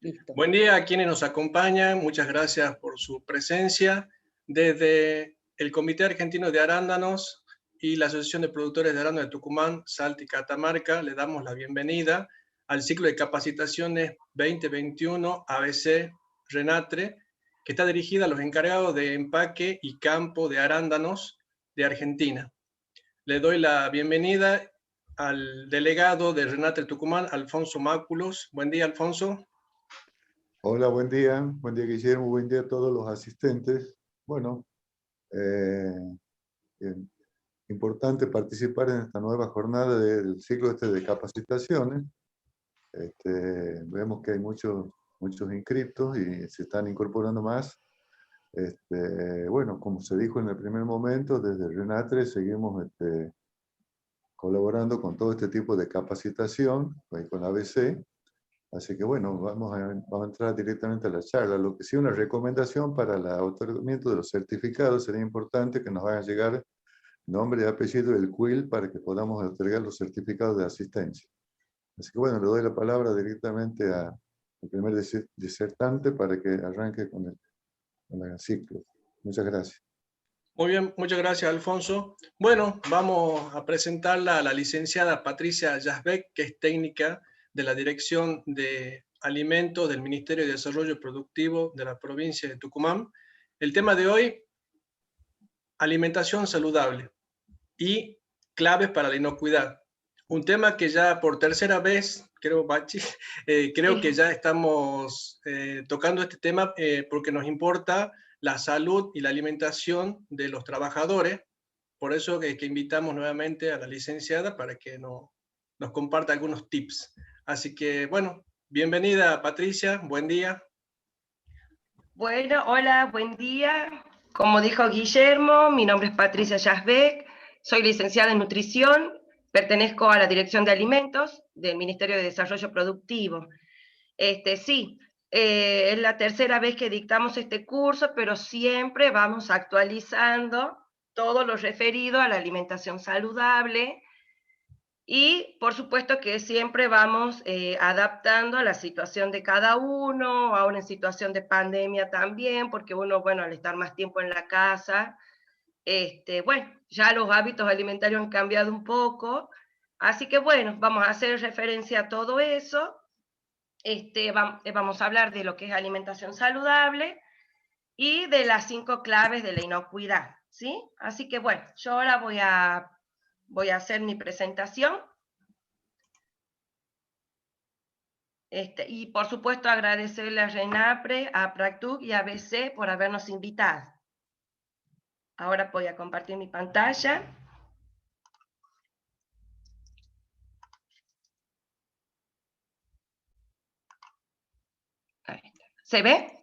Listo. Buen día a quienes nos acompañan, muchas gracias por su presencia. Desde el Comité Argentino de Arándanos y la Asociación de Productores de Arándanos de Tucumán, Salta y Catamarca, le damos la bienvenida al ciclo de capacitaciones 2021 ABC RENATRE, que está dirigida a los encargados de empaque y campo de arándanos de Argentina. Le doy la bienvenida al delegado de RENATRE Tucumán, Alfonso Máculos. Buen día, Alfonso. Hola, buen día Guillermo, buen día a todos los asistentes. Bueno, importante participar en esta nueva jornada del ciclo de capacitaciones. Vemos que hay muchos inscritos y se están incorporando más. Bueno, como se dijo en el primer momento, desde RENATRE seguimos colaborando con todo este tipo de capacitación, con ABC. Así que bueno, vamos a entrar directamente a la charla. Lo que sí, una recomendación para el otorgamiento de los certificados, sería importante que nos hagan llegar nombre y apellido del CUIL para que podamos otorgar los certificados de asistencia. Así que bueno, le doy la palabra directamente al primer disertante para que arranque con el ciclo. Muchas gracias. Muy bien, muchas gracias, Alfonso. Bueno, vamos a presentarla a la licenciada Patricia Yazbek, que es técnica de la Dirección de Alimentos del Ministerio de Desarrollo Productivo de la provincia de Tucumán. El tema de hoy, alimentación saludable y claves para la inocuidad. Un tema que ya por tercera vez, creo, Bachi, creo que ya estamos tocando este tema porque nos importa la salud y la alimentación de los trabajadores. Por eso que invitamos nuevamente a la licenciada para que nos comparta algunos tips. Así que, bueno, bienvenida Patricia, buen día. Bueno, hola, buen día. Como dijo Guillermo, mi nombre es Patricia Yazbek, soy licenciada en nutrición, pertenezco a la Dirección de Alimentos del Ministerio de Desarrollo Productivo. Sí, es la tercera vez que dictamos este curso, pero siempre vamos actualizando todo lo referido a la alimentación saludable y, por supuesto, que siempre vamos adaptando a la situación de cada uno, ahora en situación de pandemia también, porque uno, bueno, al estar más tiempo en la casa, bueno, ya los hábitos alimentarios han cambiado un poco, así que bueno, vamos a hacer referencia a todo eso. Vamos a hablar de lo que es alimentación saludable y de las 5 claves de la inocuidad, ¿sí? Así que bueno, yo ahora voy a hacer mi presentación. Y por supuesto agradecerle a RENATRE, a PRACTUC y a ABC por habernos invitado. Ahora voy a compartir mi pantalla. Ahí está. ¿Se ve?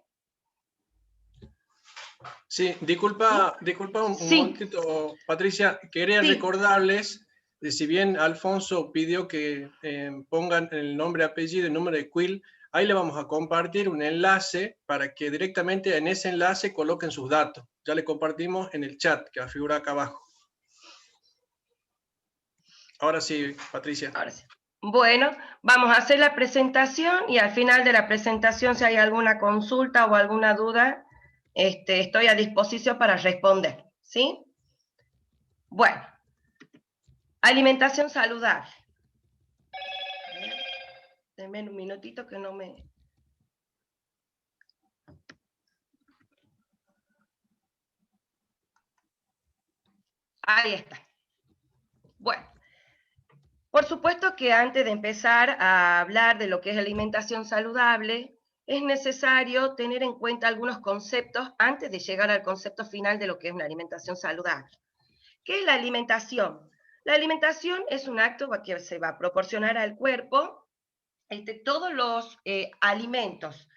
Sí, disculpa un momentito, Patricia. Quería recordarles, si bien Alfonso pidió que pongan el nombre, apellido y número de CUIL, ahí le vamos a compartir un enlace para que directamente en ese enlace coloquen sus datos. Ya le compartimos en el chat que figura acá abajo. Ahora sí, Patricia. Ahora sí. Bueno, vamos a hacer la presentación y al final de la presentación, si hay alguna consulta o alguna duda, estoy a disposición para responder, ¿sí? Bueno, alimentación saludable. Denme un minutito que no me... Ahí está. Bueno, por supuesto que antes de empezar a hablar de lo que es alimentación saludable, es necesario tener en cuenta algunos conceptos antes de llegar al concepto final de lo que es una alimentación saludable. ¿Qué es la alimentación? La alimentación es un acto que se va a proporcionar al cuerpo todos los alimentos.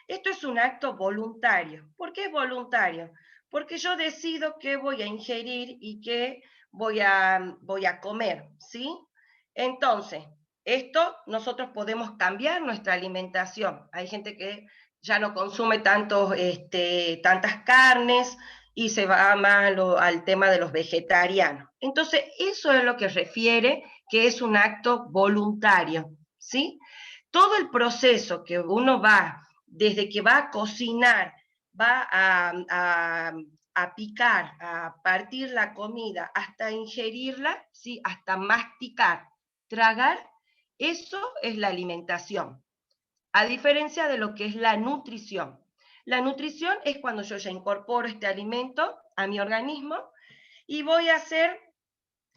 Esto es un acto voluntario. ¿Por qué es voluntario? Porque yo decido qué voy a ingerir y qué voy a comer, ¿sí? Entonces, esto nosotros podemos cambiar nuestra alimentación. Hay gente que ya no consume tantas carnes y se va más al tema de los vegetarianos. Entonces, eso es lo que refiere que es un acto voluntario, ¿sí? todo el proceso que uno va, desde que va a cocinar, va a picar, a partir la comida, hasta ingerirla, ¿sí? Hasta masticar, tragar, eso es la alimentación. A diferencia de lo que es la nutrición. La nutrición es cuando yo ya incorporo este alimento a mi organismo y voy a hacer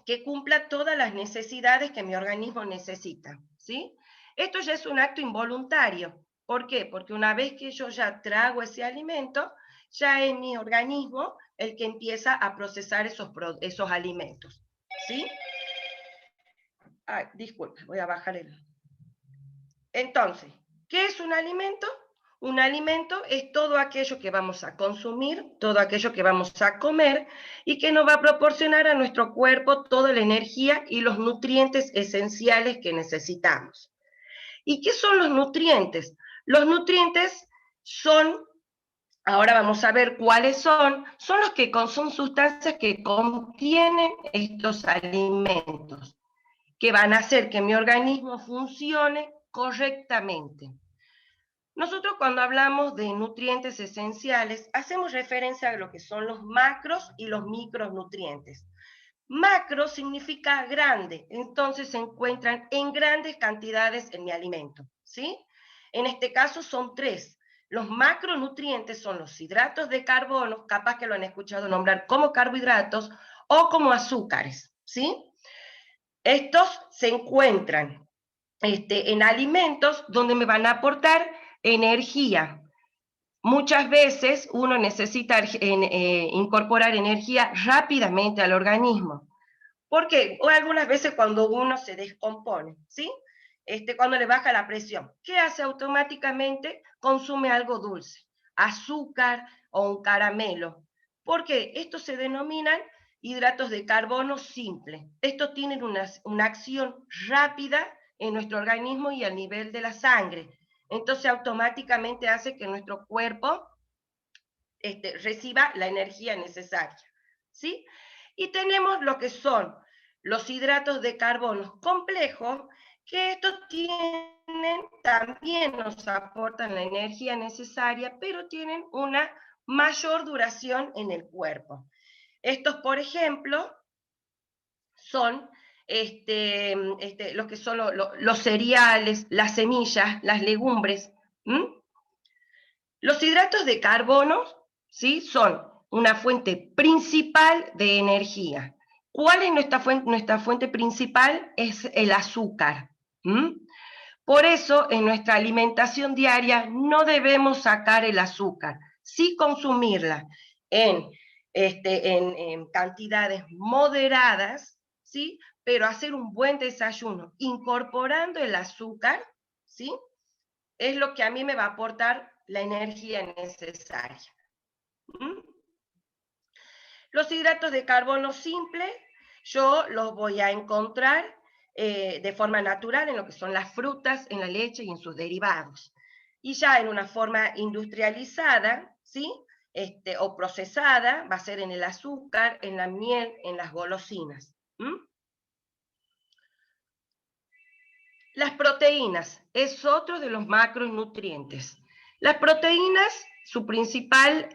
que cumpla todas las necesidades que mi organismo necesita, ¿sí? Esto ya es un acto involuntario. ¿Por qué? Porque una vez que yo ya trago ese alimento, ya es mi organismo el que empieza a procesar esos alimentos, ¿sí? Ay, disculpe, voy a bajar el... Entonces, ¿qué es un alimento? Un alimento es todo aquello que vamos a consumir, todo aquello que vamos a comer y que nos va a proporcionar a nuestro cuerpo toda la energía y los nutrientes esenciales que necesitamos. ¿Y qué son los nutrientes? Los nutrientes son, ahora vamos a ver cuáles son los que son sustancias que contienen estos alimentos, que van a hacer que mi organismo funcione correctamente. Nosotros cuando hablamos de nutrientes esenciales, hacemos referencia a lo que son los macros y los micronutrientes. Macro significa grande, entonces se encuentran en grandes cantidades en mi alimento, ¿sí? En este caso son 3. Los macronutrientes son los hidratos de carbono, capaz que lo han escuchado nombrar como carbohidratos o como azúcares, ¿sí? Estos se encuentran en alimentos donde me van a aportar energía. Muchas veces uno necesita incorporar energía rápidamente al organismo. ¿Por qué? O algunas veces cuando uno se descompone, ¿sí? Cuando le baja la presión. ¿Qué hace automáticamente? Consume algo dulce, azúcar o un caramelo. ¿Por qué? Estos se denominan hidratos de carbono simple. Estos tienen una acción rápida en nuestro organismo y a nivel de la sangre. Entonces automáticamente hace que nuestro cuerpo reciba la energía necesaria, ¿sí? Y tenemos lo que son los hidratos de carbono complejos, que estos también nos aportan la energía necesaria, pero tienen una mayor duración en el cuerpo. Estos, por ejemplo, son los que son los cereales, las semillas, las legumbres. Los hidratos de carbono, ¿sí? Son una fuente principal de energía. ¿Cuál es nuestra fuente principal? Es el azúcar. Por eso, en nuestra alimentación diaria no debemos sacar el azúcar, sí consumirla en cantidades moderadas, ¿sí? Pero hacer un buen desayuno incorporando el azúcar, ¿sí? Es lo que a mí me va a aportar la energía necesaria. Los hidratos de carbono simple, yo los voy a encontrar de forma natural en lo que son las frutas, en la leche y en sus derivados. Y ya en una forma industrializada, ¿sí? O procesada, va a ser en el azúcar, en la miel, en las golosinas. Las proteínas es otro de los macronutrientes. Las proteínas, su principal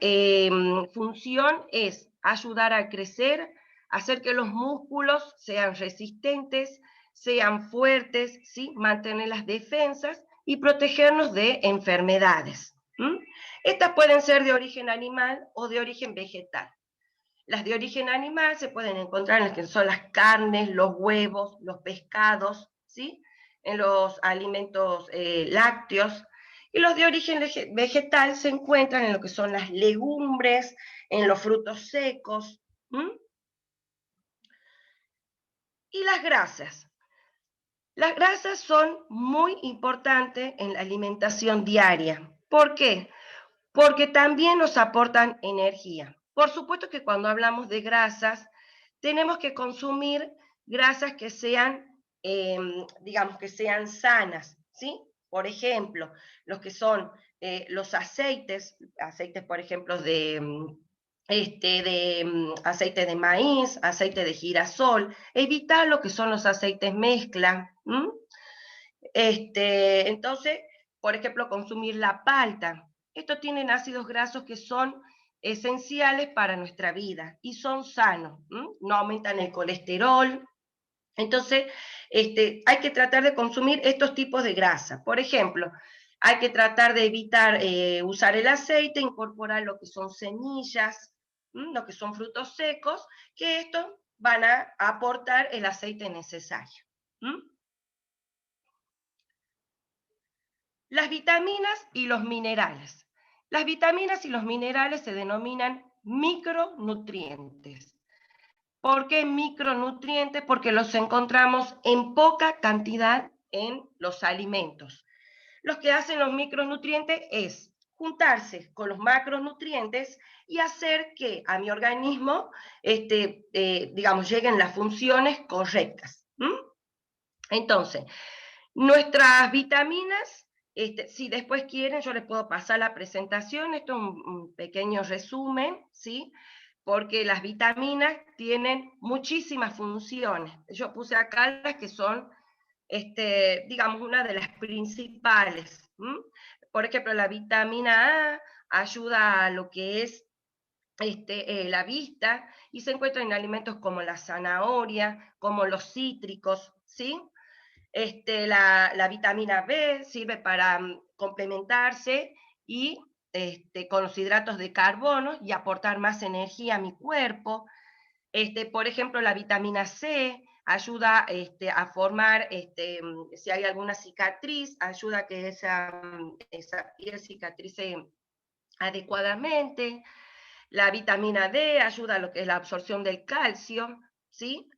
función es ayudar a crecer, hacer que los músculos sean resistentes, sean fuertes, ¿sí? Mantener las defensas y protegernos de enfermedades. Estas pueden ser de origen animal o de origen vegetal. Las de origen animal se pueden encontrar en las que son las carnes, los huevos, los pescados, ¿sí? En los alimentos lácteos, y los de origen vegetal se encuentran en lo que son las legumbres, en los frutos secos. Y las grasas. Las grasas son muy importantes en la alimentación diaria. ¿Por qué? Porque también nos aportan energía. Por supuesto que cuando hablamos de grasas, tenemos que consumir grasas que sean, digamos, que sean sanas, ¿sí? Por ejemplo, los que son los aceites, por ejemplo, aceite de maíz, aceite de girasol, evitar lo que son los aceites mezcla, Entonces, por ejemplo, consumir la palta. Estos tienen ácidos grasos que son esenciales para nuestra vida y son sanos, no aumentan el colesterol. Entonces, hay que tratar de consumir estos tipos de grasa. Por ejemplo, hay que tratar de evitar usar el aceite, incorporar lo que son semillas, lo que son frutos secos, que estos van a aportar el aceite necesario. Las vitaminas y los minerales. Las vitaminas y los minerales se denominan micronutrientes. ¿Por qué micronutrientes? Porque los encontramos en poca cantidad en los alimentos. Lo que hacen los micronutrientes es juntarse con los macronutrientes y hacer que a mi organismo, digamos, lleguen las funciones correctas. Entonces, nuestras vitaminas, si después quieren, yo les puedo pasar la presentación, esto es un pequeño resumen, ¿sí? Porque las vitaminas tienen muchísimas funciones. Yo puse acá las que son, digamos, una de las principales. Por ejemplo, la vitamina A ayuda a lo que es la vista y se encuentra en alimentos como la zanahoria, como los cítricos, ¿sí? La vitamina B sirve para complementarse y con los hidratos de carbono y aportar más energía a mi cuerpo. Por ejemplo, la vitamina C ayuda a formar, si hay alguna cicatriz, ayuda a que esa piel cicatrice adecuadamente. La vitamina D ayuda a lo que es la absorción del calcio, ¿sí?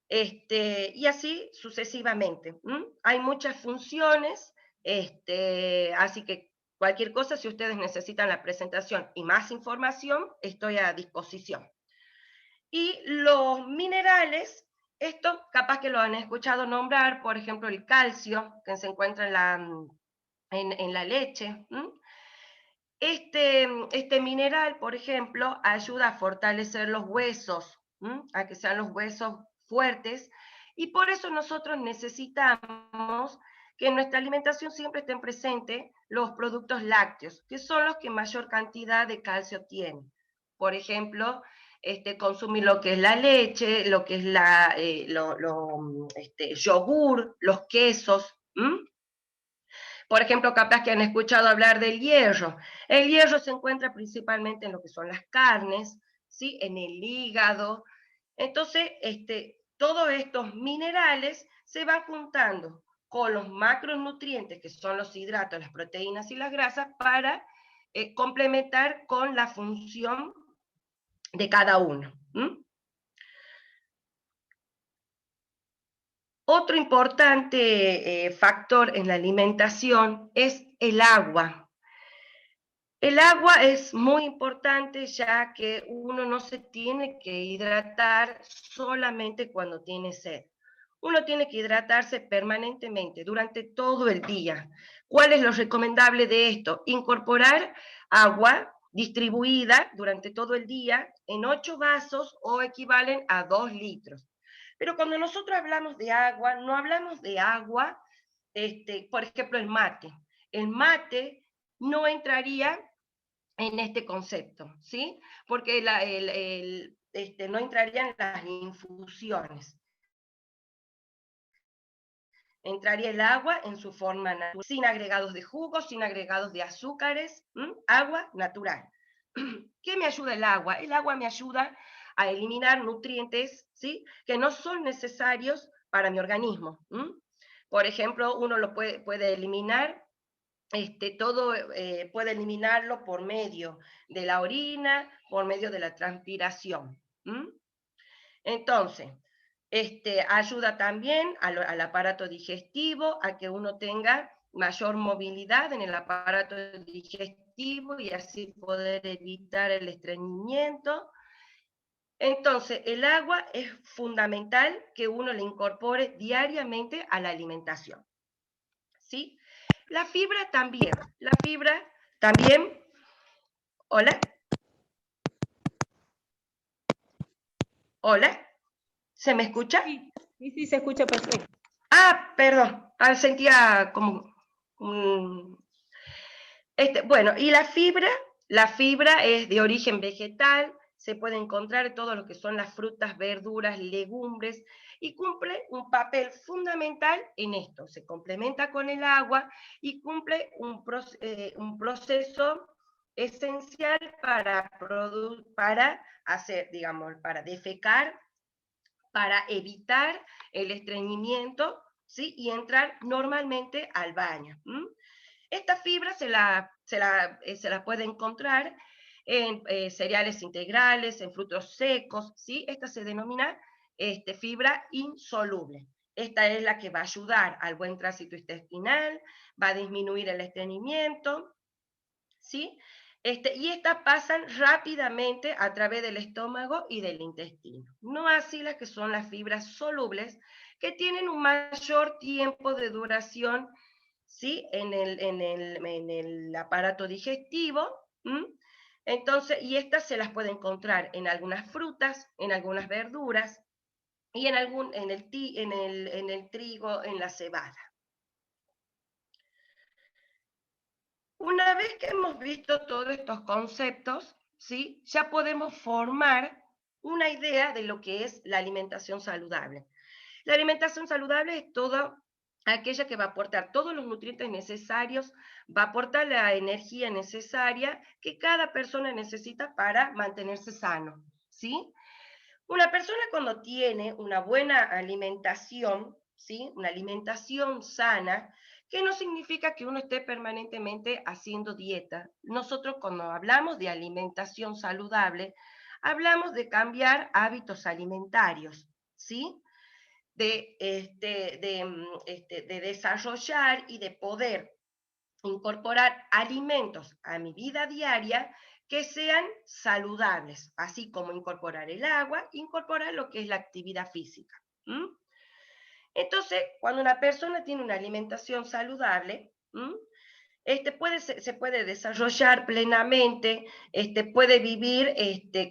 Y así sucesivamente. Hay muchas funciones, así que cualquier cosa, si ustedes necesitan la presentación y más información, estoy a disposición. Y los minerales, esto capaz que lo han escuchado nombrar, por ejemplo, el calcio, que se encuentra en la leche. Este mineral, por ejemplo, ayuda a fortalecer los huesos, a que sean los huesos fuertes, y por eso nosotros necesitamos que en nuestra alimentación siempre estén presentes los productos lácteos, que son los que mayor cantidad de calcio tienen. Por ejemplo, consumir lo que es la leche, lo que es yogur, los quesos. Por ejemplo, capaz que han escuchado hablar del hierro. El hierro se encuentra principalmente en lo que son las carnes, ¿sí? En el hígado. Entonces, todos estos minerales se van juntando con los macronutrientes, que son los hidratos, las proteínas y las grasas, para complementar con la función de cada uno. Otro importante factor en la alimentación es el agua. El agua es muy importante ya que uno no se tiene que hidratar solamente cuando tiene sed. Uno tiene que hidratarse permanentemente durante todo el día. ¿Cuál es lo recomendable de esto? Incorporar agua distribuida durante todo el día en 8 vasos o equivalen a 2 litros. Pero cuando nosotros hablamos de agua, no hablamos de agua, por ejemplo, el mate. El mate no entraría en este concepto, ¿sí? Porque no entrarían las infusiones. Entraría el agua en su forma natural, sin agregados de jugos, sin agregados de azúcares, agua natural. ¿Qué me ayuda el agua? El agua me ayuda a eliminar nutrientes, ¿sí? Que no son necesarios para mi organismo. Por ejemplo, uno lo puede eliminar, puede eliminarlo por medio de la orina, por medio de la transpiración. Entonces, ayuda también al aparato digestivo, a que uno tenga mayor movilidad en el aparato digestivo y así poder evitar el estreñimiento. Entonces, el agua es fundamental que uno le incorpore diariamente a la alimentación. ¿Sí? La fibra también, ¿hola? ¿Hola? ¿Se me escucha? Sí, se escucha perfecto. Ah, perdón. sentía como bueno, y la fibra es de origen vegetal, se puede encontrar en todo lo que son las frutas, verduras, legumbres, y cumple un papel fundamental en esto. Se complementa con el agua y cumple un proceso esencial para hacer, digamos, para defecar, para evitar el estreñimiento, ¿sí? Y entrar normalmente al baño. Esta fibra se la puede encontrar en cereales integrales, en frutos secos, ¿sí? Esta se denomina fibra insoluble. Esta es la que va a ayudar al buen tránsito intestinal, va a disminuir el estreñimiento, ¿sí? Y estas pasan rápidamente a través del estómago y del intestino. No así las que son las fibras solubles, que tienen un mayor tiempo de duración, ¿sí? en el aparato digestivo. Entonces, y estas se las puede encontrar en algunas frutas, en algunas verduras, y en el trigo, en la cebada. Una vez que hemos visto todos estos conceptos, ¿sí? Ya podemos formar una idea de lo que es la alimentación saludable. La alimentación saludable es toda aquella que va a aportar todos los nutrientes necesarios, va a aportar la energía necesaria que cada persona necesita para mantenerse sano, ¿sí? Una persona cuando tiene una buena alimentación, ¿sí? Una alimentación sana, que no significa que uno esté permanentemente haciendo dieta. Nosotros cuando hablamos de alimentación saludable, hablamos de cambiar hábitos alimentarios, ¿sí? De desarrollar y de poder incorporar alimentos a mi vida diaria que sean saludables, así como incorporar el agua, incorporar lo que es la actividad física. Entonces, cuando una persona tiene una alimentación saludable, se puede desarrollar plenamente, puede vivir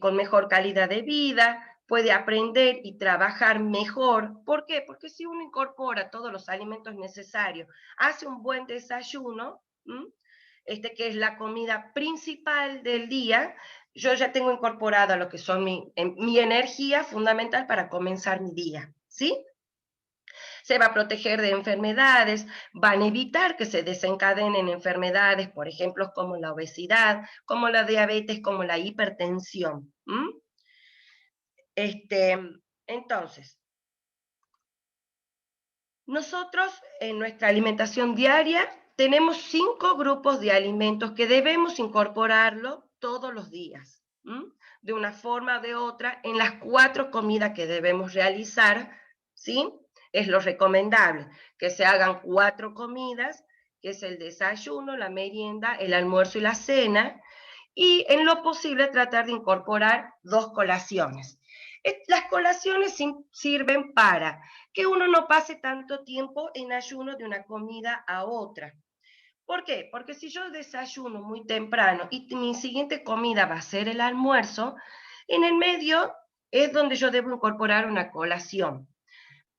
con mejor calidad de vida, puede aprender y trabajar mejor. ¿Por qué? Porque si uno incorpora todos los alimentos necesarios, hace un buen desayuno, que es la comida principal del día, yo ya tengo incorporado lo que son mi energía fundamental para comenzar mi día, ¿sí? Se va a proteger de enfermedades, van a evitar que se desencadenen enfermedades, por ejemplo, como la obesidad, como la diabetes, como la hipertensión. Entonces, nosotros en nuestra alimentación diaria tenemos 5 grupos de alimentos que debemos incorporarlo todos los días, de una forma o de otra, en las 4 comidas que debemos realizar, ¿sí? Es lo recomendable, que se hagan 4 comidas, que es el desayuno, la merienda, el almuerzo y la cena, y en lo posible tratar de incorporar 2 colaciones. Las colaciones sirven para que uno no pase tanto tiempo en ayuno de una comida a otra. ¿Por qué? Porque si yo desayuno muy temprano y mi siguiente comida va a ser el almuerzo, en el medio es donde yo debo incorporar una colación.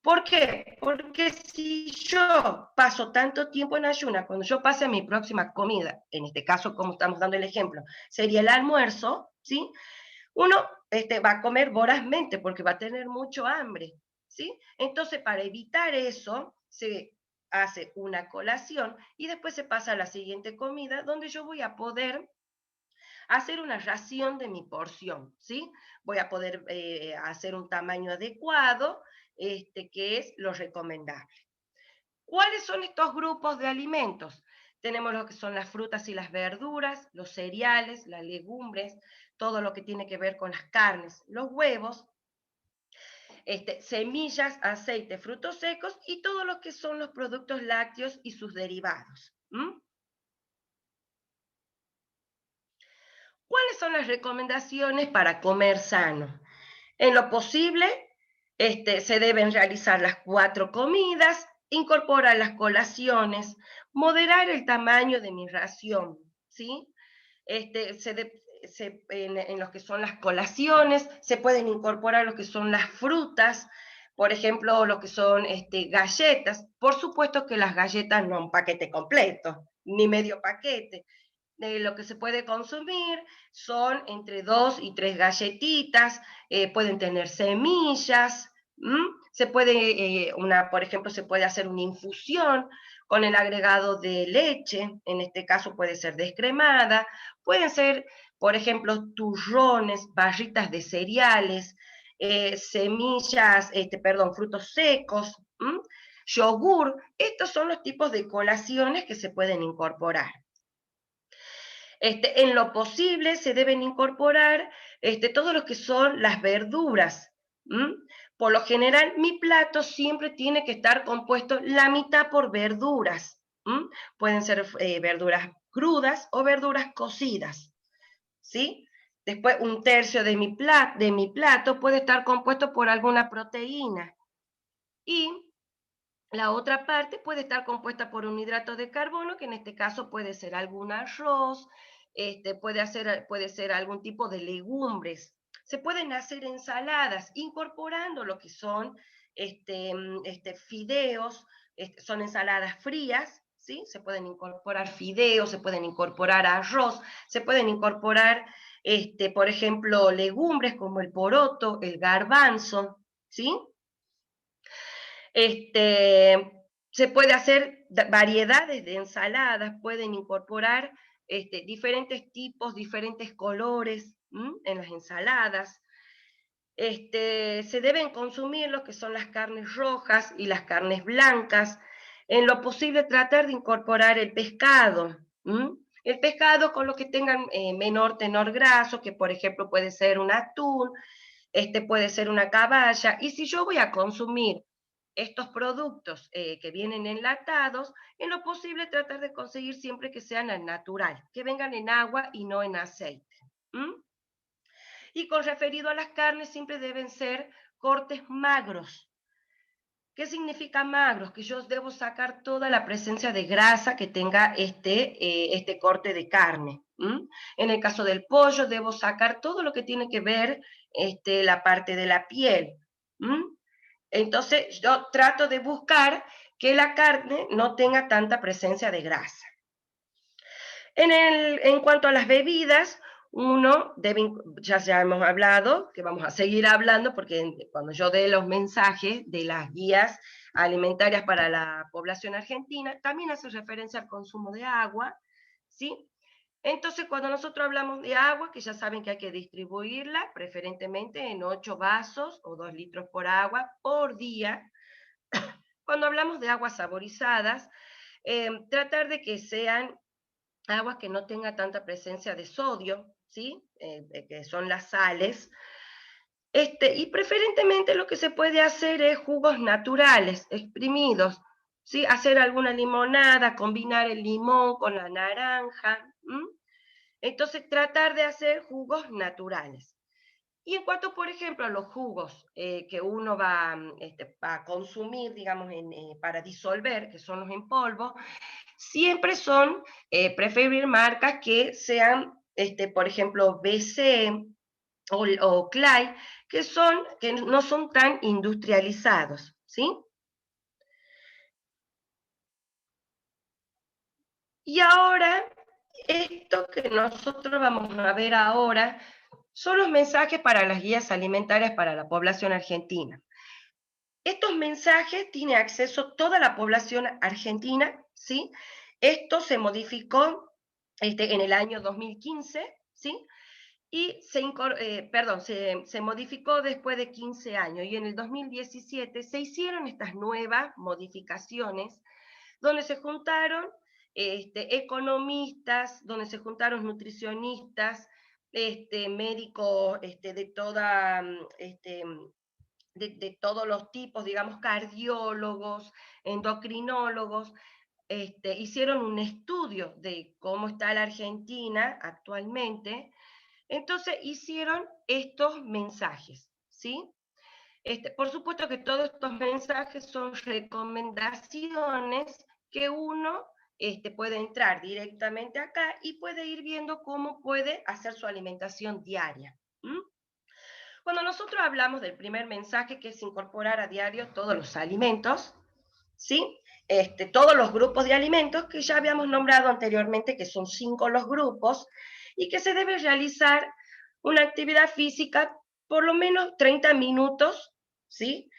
¿Por qué? Porque si yo paso tanto tiempo en ayuna, cuando yo pase a mi próxima comida, en este caso, como estamos dando el ejemplo, sería el almuerzo, ¿sí? Uno va a comer vorazmente porque va a tener mucho hambre, ¿sí? Entonces, para evitar eso, se hace una colación y después se pasa a la siguiente comida, donde yo voy a poder hacer una ración de mi porción, ¿sí? Voy a poder hacer un tamaño adecuado, que es lo recomendable. ¿Cuáles son estos grupos de alimentos? Tenemos lo que son las frutas y las verduras, los cereales, las legumbres, todo lo que tiene que ver con las carnes, los huevos, semillas, aceite, frutos secos y todo lo que son los productos lácteos y sus derivados. ¿Cuáles son las recomendaciones para comer sano? En lo posible, se deben realizar las 4 comidas, incorporar las colaciones, moderar el tamaño de mi ración, ¿sí? En lo que son las colaciones, se pueden incorporar lo que son las frutas, por ejemplo, lo que son galletas. Por supuesto que las galletas no un paquete completo, ni medio paquete. Lo que se puede consumir son entre 2 y 3 galletitas, pueden tener semillas, se puede, por ejemplo, se puede hacer una infusión con el agregado de leche, en este caso puede ser descremada, pueden ser, por ejemplo, turrones, barritas de cereales, semillas, frutos secos, yogur. Estos son los tipos de colaciones que se pueden incorporar. En lo posible se deben incorporar todo lo que son las verduras. Por lo general, mi plato siempre tiene que estar compuesto la mitad por verduras. Pueden ser verduras crudas o verduras cocidas. ¿Sí? Después, un tercio de mi plato puede estar compuesto por alguna proteína. Y la otra parte puede estar compuesta por un hidrato de carbono, que en este caso puede ser algún arroz, puede ser algún tipo de legumbres. Se pueden hacer ensaladas incorporando lo que son fideos, son ensaladas frías, ¿sí? Se pueden incorporar fideos, se pueden incorporar arroz, se pueden incorporar, por ejemplo, legumbres como el poroto, el garbanzo, ¿sí? Se puede hacer variedades de ensaladas, pueden incorporar diferentes tipos, diferentes colores en las ensaladas. Se deben consumir lo que son las carnes rojas y las carnes blancas. En lo posible tratar de incorporar el pescado. El pescado con lo que tengan menor tenor graso, que por ejemplo puede ser un atún, puede ser una caballa. Y si yo voy a consumir estos productos que vienen enlatados, en lo posible tratar de conseguir siempre que sean al natural, que vengan en agua y no en aceite. Y con referido a las carnes, siempre deben ser cortes magros. ¿Qué significa magros? Que yo debo sacar toda la presencia de grasa que tenga este corte de carne. En el caso del pollo, debo sacar todo lo que tiene que ver la parte de la piel. Entonces, yo trato de buscar que la carne no tenga tanta presencia de grasa. En cuanto a las bebidas, uno debe, ya hemos hablado, que vamos a seguir hablando, porque cuando yo dé los mensajes de las guías alimentarias para la población argentina, también hace referencia al consumo de agua, ¿sí? Entonces, cuando nosotros hablamos de agua, que ya saben que hay que distribuirla, preferentemente en 8 vasos o 2 litros por agua por día. Cuando hablamos de aguas saborizadas, tratar de que sean aguas que no tengan tanta presencia de sodio, ¿sí? Que son las sales. Y preferentemente lo que se puede hacer es jugos naturales, exprimidos, ¿sí? Hacer alguna limonada, combinar el limón con la naranja. Entonces, tratar de hacer jugos naturales. Y en cuanto, por ejemplo, a los jugos que uno va a consumir, digamos, para disolver, que son los en polvo, siempre son preferir marcas que sean, por ejemplo, BC o Clay, que no son tan industrializados, ¿sí? Y ahora, esto que nosotros vamos a ver ahora son los mensajes para las guías alimentarias para la población argentina. Estos mensajes tiene acceso toda la población argentina, ¿sí? Esto se modificó en el año 2015, ¿sí? Y se modificó después de 15 años, y en el 2017 se hicieron estas nuevas modificaciones, donde se juntaron economistas, donde se juntaron nutricionistas, médicos de todos los tipos, digamos, cardiólogos, endocrinólogos, hicieron un estudio de cómo está la Argentina actualmente. Entonces hicieron estos mensajes, ¿sí? Por supuesto que todos estos mensajes son recomendaciones que uno puede entrar directamente acá y puede ir viendo cómo puede hacer su alimentación diaria. Cuando nosotros hablamos del primer mensaje, que es incorporar a diario todos los alimentos, ¿sí? Todos los grupos de alimentos que ya habíamos nombrado anteriormente, que son 5 los grupos, y que se debe realizar una actividad física por lo menos 30 minutos, ¿sí?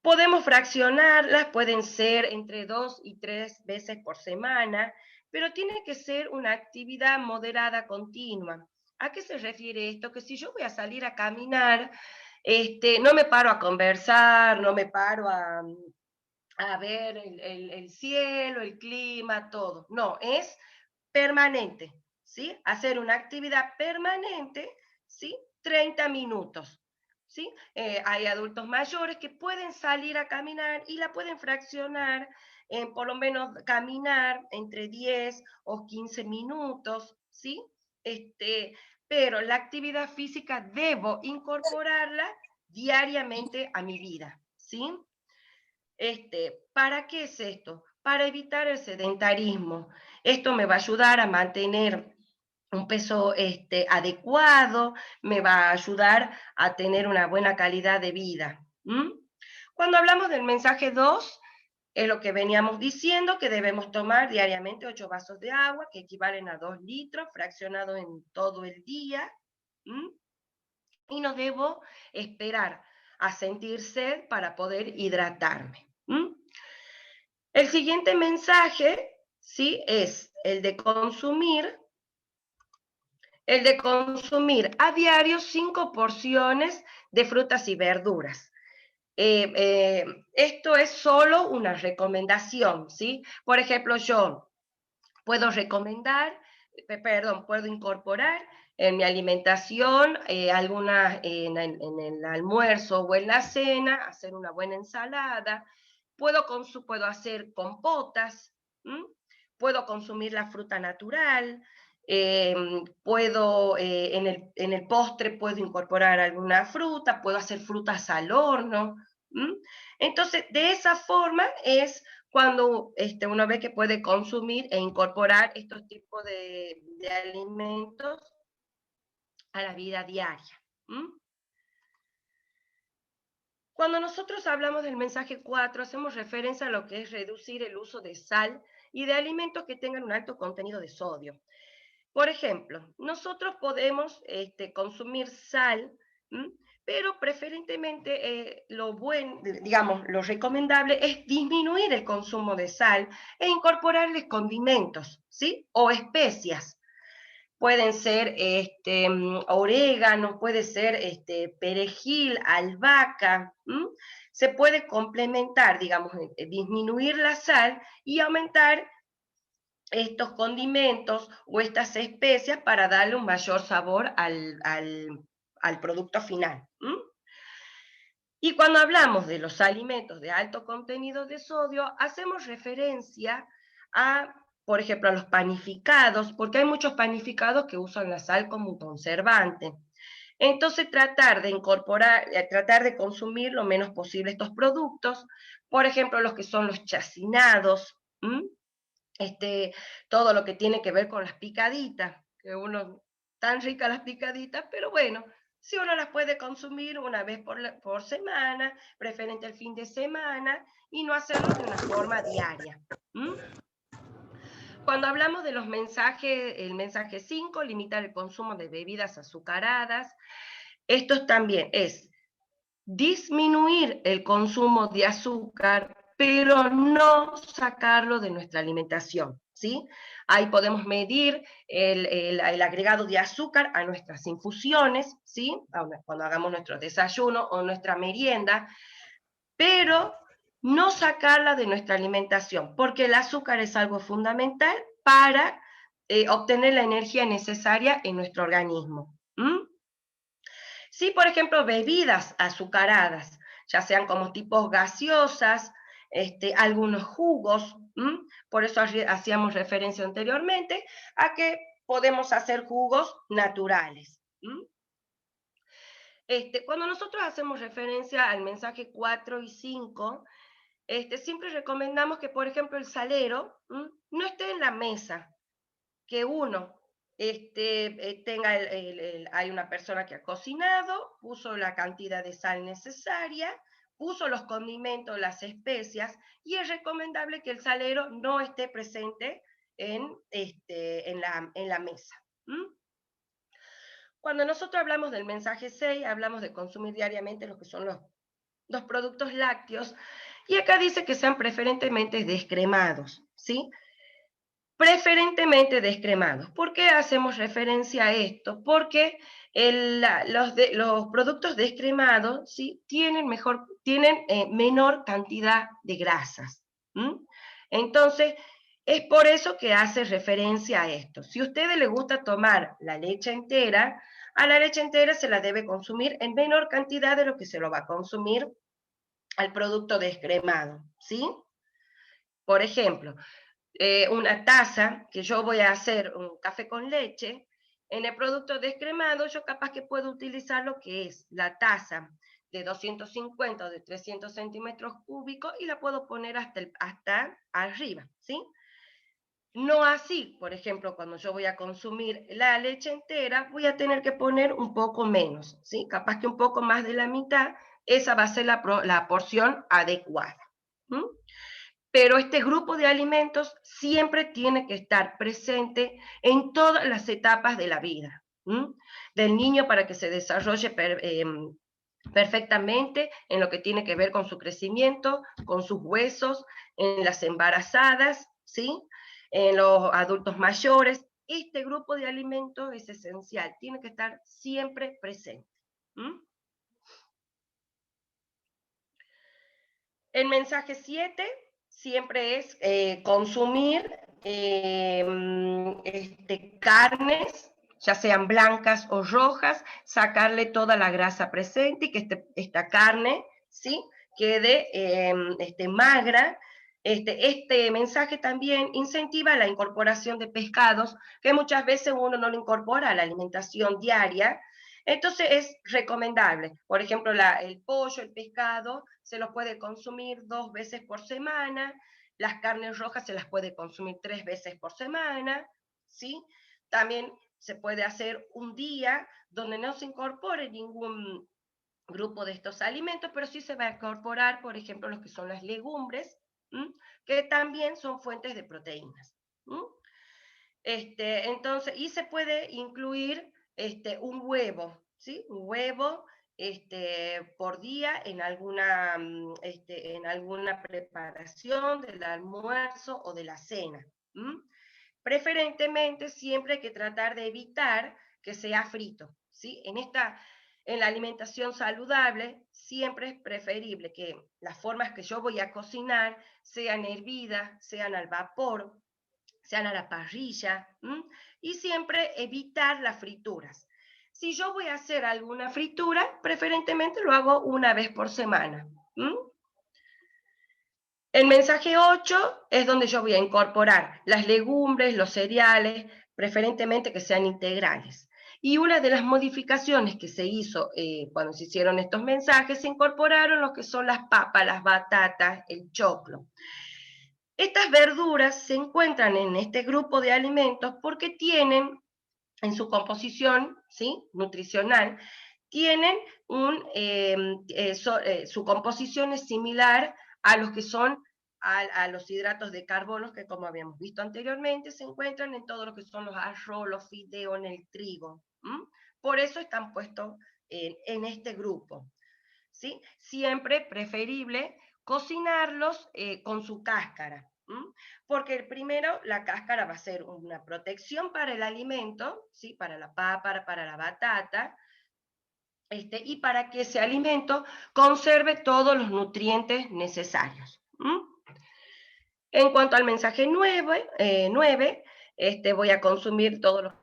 Podemos fraccionarlas, pueden ser entre 2 y 3 veces por semana, pero tiene que ser una actividad moderada continua. ¿A qué se refiere esto? Que si yo voy a salir a caminar, no me paro a conversar, no me paro a ver el cielo, el clima, todo. No, es permanente, ¿sí? Hacer una actividad permanente, ¿sí? 30 minutos, ¿sí? Hay adultos mayores que pueden salir a caminar y la pueden fraccionar en por lo menos caminar entre 10 o 15 minutos, ¿sí? Pero la actividad física debo incorporarla diariamente a mi vida, ¿sí? ¿Para qué es esto? Para evitar el sedentarismo. Esto me va a ayudar a mantener un peso adecuado, me va a ayudar a tener una buena calidad de vida. Cuando hablamos del mensaje 2, es lo que veníamos diciendo, que debemos tomar diariamente 8 vasos de agua, que equivalen a 2 litros, fraccionado en todo el día. Y no debo esperar a sentir sed para poder hidratarme. El siguiente mensaje, ¿sí? Es el de consumir a diario 5 porciones de frutas y verduras. Esto es solo una recomendación, ¿sí? Por ejemplo, yo puedo puedo incorporar en mi alimentación algunas en el almuerzo o en la cena, hacer una buena ensalada, puedo hacer compotas, puedo consumir la fruta natural, en el postre puedo incorporar alguna fruta, puedo hacer frutas al horno. Entonces, de esa forma es cuando uno ve que puede consumir e incorporar estos tipos de alimentos a la vida diaria. Cuando nosotros hablamos del mensaje 4, hacemos referencia a lo que es reducir el uso de sal y de alimentos que tengan un alto contenido de sodio. Por ejemplo, nosotros podemos consumir sal, pero preferentemente lo recomendable es disminuir el consumo de sal e incorporarles condimentos, ¿sí? O especias. Pueden ser orégano, puede ser perejil, albahaca. Se puede complementar, disminuir la sal y aumentar estos condimentos o estas especias para darle un mayor sabor al producto final. Y cuando hablamos de los alimentos de alto contenido de sodio, hacemos referencia a, por ejemplo, a los panificados, porque hay muchos panificados que usan la sal como un conservante. Entonces, tratar de consumir lo menos posible estos productos, por ejemplo, los que son los chacinados, todo lo que tiene que ver con las picaditas, tan ricas las picaditas, pero bueno, si uno las puede consumir una vez por semana, preferente el fin de semana, y no hacerlo de una forma diaria. Cuando hablamos de los mensajes, el mensaje 5, limitar el consumo de bebidas azucaradas, esto también es disminuir el consumo de azúcar, pero no sacarlo de nuestra alimentación, ¿sí? Ahí podemos medir el agregado de azúcar a nuestras infusiones, ¿sí? Cuando hagamos nuestro desayuno o nuestra merienda, pero no sacarla de nuestra alimentación, porque el azúcar es algo fundamental para obtener la energía necesaria en nuestro organismo. Sí, por ejemplo, bebidas azucaradas, ya sean como tipos gaseosas, algunos jugos, por eso hacíamos referencia anteriormente a que podemos hacer jugos naturales. Cuando nosotros hacemos referencia al mensaje 4 y 5, siempre recomendamos que, por ejemplo, el salero no esté en la mesa, que uno hay una persona que ha cocinado, puso la cantidad de sal necesaria, puso los condimentos, las especias, y es recomendable que el salero no esté presente en la mesa. Cuando nosotros hablamos del mensaje 6, hablamos de consumir diariamente lo que son los productos lácteos, y acá dice que sean preferentemente descremados, ¿sí? Preferentemente descremados. ¿Por qué hacemos referencia a esto? Porque los productos descremados, ¿sí?, tienen menor cantidad de grasas. Entonces, es por eso que hace referencia a esto. Si a ustedes les gusta tomar la leche entera, a la leche entera se la debe consumir en menor cantidad de lo que se lo va a consumir al producto descremado, ¿sí? Por ejemplo, una taza, que yo voy a hacer un café con leche, en el producto descremado yo capaz que puedo utilizar lo que es la taza de 250 o de 300 centímetros cúbicos y la puedo poner hasta arriba, ¿sí? No así, por ejemplo, cuando yo voy a consumir la leche entera, voy a tener que poner un poco menos, ¿sí? Capaz que un poco más de la mitad, esa va a ser la porción adecuada. Pero este grupo de alimentos siempre tiene que estar presente en todas las etapas de la vida, del niño para que se desarrolle perfectamente en lo que tiene que ver con su crecimiento, con sus huesos, en las embarazadas, ¿sí?, en los adultos mayores. Este grupo de alimentos es esencial, tiene que estar siempre presente. El mensaje 7 siempre es consumir carnes, ya sean blancas o rojas, sacarle toda la grasa presente y que esta carne, ¿sí?, quede magra. Este mensaje también incentiva la incorporación de pescados, que muchas veces uno no lo incorpora a la alimentación diaria. Entonces es recomendable, por ejemplo, el pollo, el pescado, se los puede consumir 2 veces por semana, las carnes rojas se las puede consumir 3 veces por semana, ¿sí? También se puede hacer un día donde no se incorpore ningún grupo de estos alimentos, pero sí se va a incorporar, por ejemplo, los que son las legumbres, que también son fuentes de proteínas. Entonces, y se puede incluir un huevo, ¿sí? Un huevo por día en alguna preparación del almuerzo o de la cena. Preferentemente siempre hay que tratar de evitar que sea frito, ¿sí? En la alimentación saludable siempre es preferible que las formas que yo voy a cocinar sean hervidas, sean al vapor, sean a la parrilla, y siempre evitar las frituras. Si yo voy a hacer alguna fritura, preferentemente lo hago una vez por semana. El mensaje 8 es donde yo voy a incorporar las legumbres, los cereales, preferentemente que sean integrales. Y una de las modificaciones que se hizo cuando se hicieron estos mensajes, se incorporaron lo que son las papas, las batatas, el choclo. Estas verduras se encuentran en este grupo de alimentos porque tienen en su composición, ¿sí?, nutricional, tienen su composición es similar a los que son a los hidratos de carbono que, como habíamos visto anteriormente, se encuentran en todo lo que son los arroz, los fideos, en el trigo. Por eso están puestos en este grupo, ¿sí? Siempre preferible cocinarlos con su cáscara, porque primero la cáscara va a ser una protección para el alimento, ¿sí?, para la papa, para la batata, y para que ese alimento conserve todos los nutrientes necesarios. En cuanto al mensaje 9, voy a consumir todos los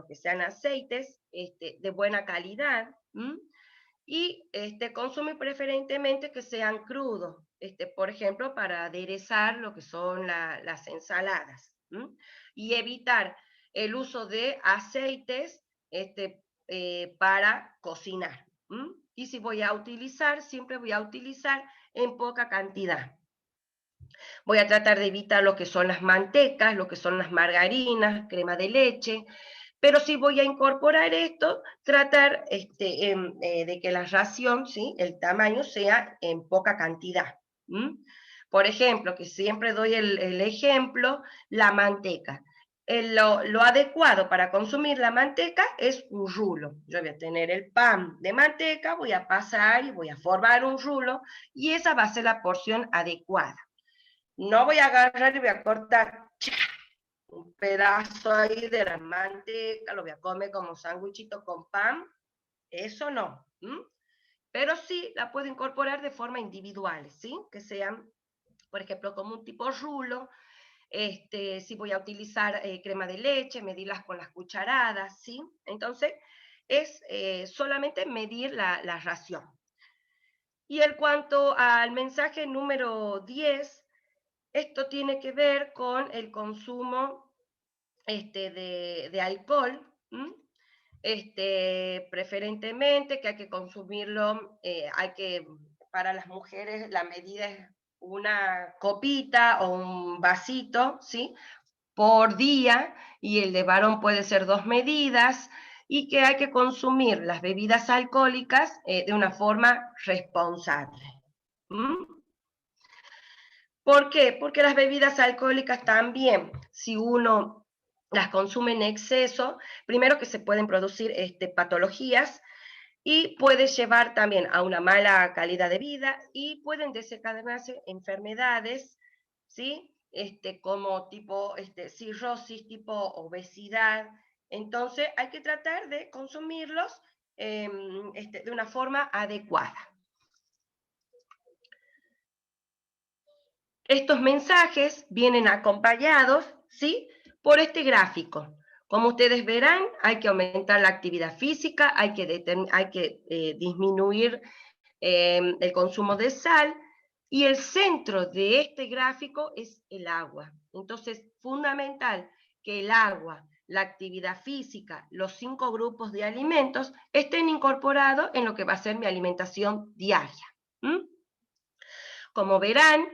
que sean aceites de buena calidad, y consumir preferentemente que sean crudos, por ejemplo, para aderezar lo que son las ensaladas, y evitar el uso de aceites para cocinar. Y si voy a utilizar, siempre voy a utilizar en poca cantidad. Voy a tratar de evitar lo que son las mantecas, lo que son las margarinas, crema de leche, pero si voy a incorporar esto, tratar de que la ración, ¿sí?, el tamaño sea en poca cantidad. Por ejemplo, que siempre doy el ejemplo, la manteca. Lo adecuado para consumir la manteca es un rulo. Yo voy a tener el pan de manteca, voy a pasar y voy a formar un rulo, y esa va a ser la porción adecuada. No voy a agarrar y voy a cortar un pedazo ahí de la manteca, lo voy a comer como sándwichito con pan, eso no. Pero sí la puedo incorporar de forma individual, ¿sí? Que sean, por ejemplo, como un tipo rulo. Si voy a utilizar crema de leche, medirlas con las cucharadas, ¿sí? Entonces, es solamente medir la ración. Y en cuanto al mensaje número 10, esto tiene que ver con el consumo de alcohol, preferentemente que hay que consumirlo, para las mujeres la medida es una copita o un vasito, ¿sí?, por día, y el de varón puede ser 2 medidas, y que hay que consumir las bebidas alcohólicas de una forma responsable. ¿Por qué? Porque las bebidas alcohólicas también, si uno las consume en exceso, primero que se pueden producir patologías, y puede llevar también a una mala calidad de vida, y pueden desencadenarse enfermedades, ¿sí? Como tipo cirrosis, tipo obesidad. Entonces hay que tratar de consumirlos de una forma adecuada. Estos mensajes vienen acompañados, ¿sí?, por este gráfico. Como ustedes verán, hay que aumentar la actividad física, hay que disminuir el consumo de sal, y el centro de este gráfico es el agua. Entonces, fundamental que el agua, la actividad física, los 5 grupos de alimentos estén incorporados en lo que va a ser mi alimentación diaria. Como verán,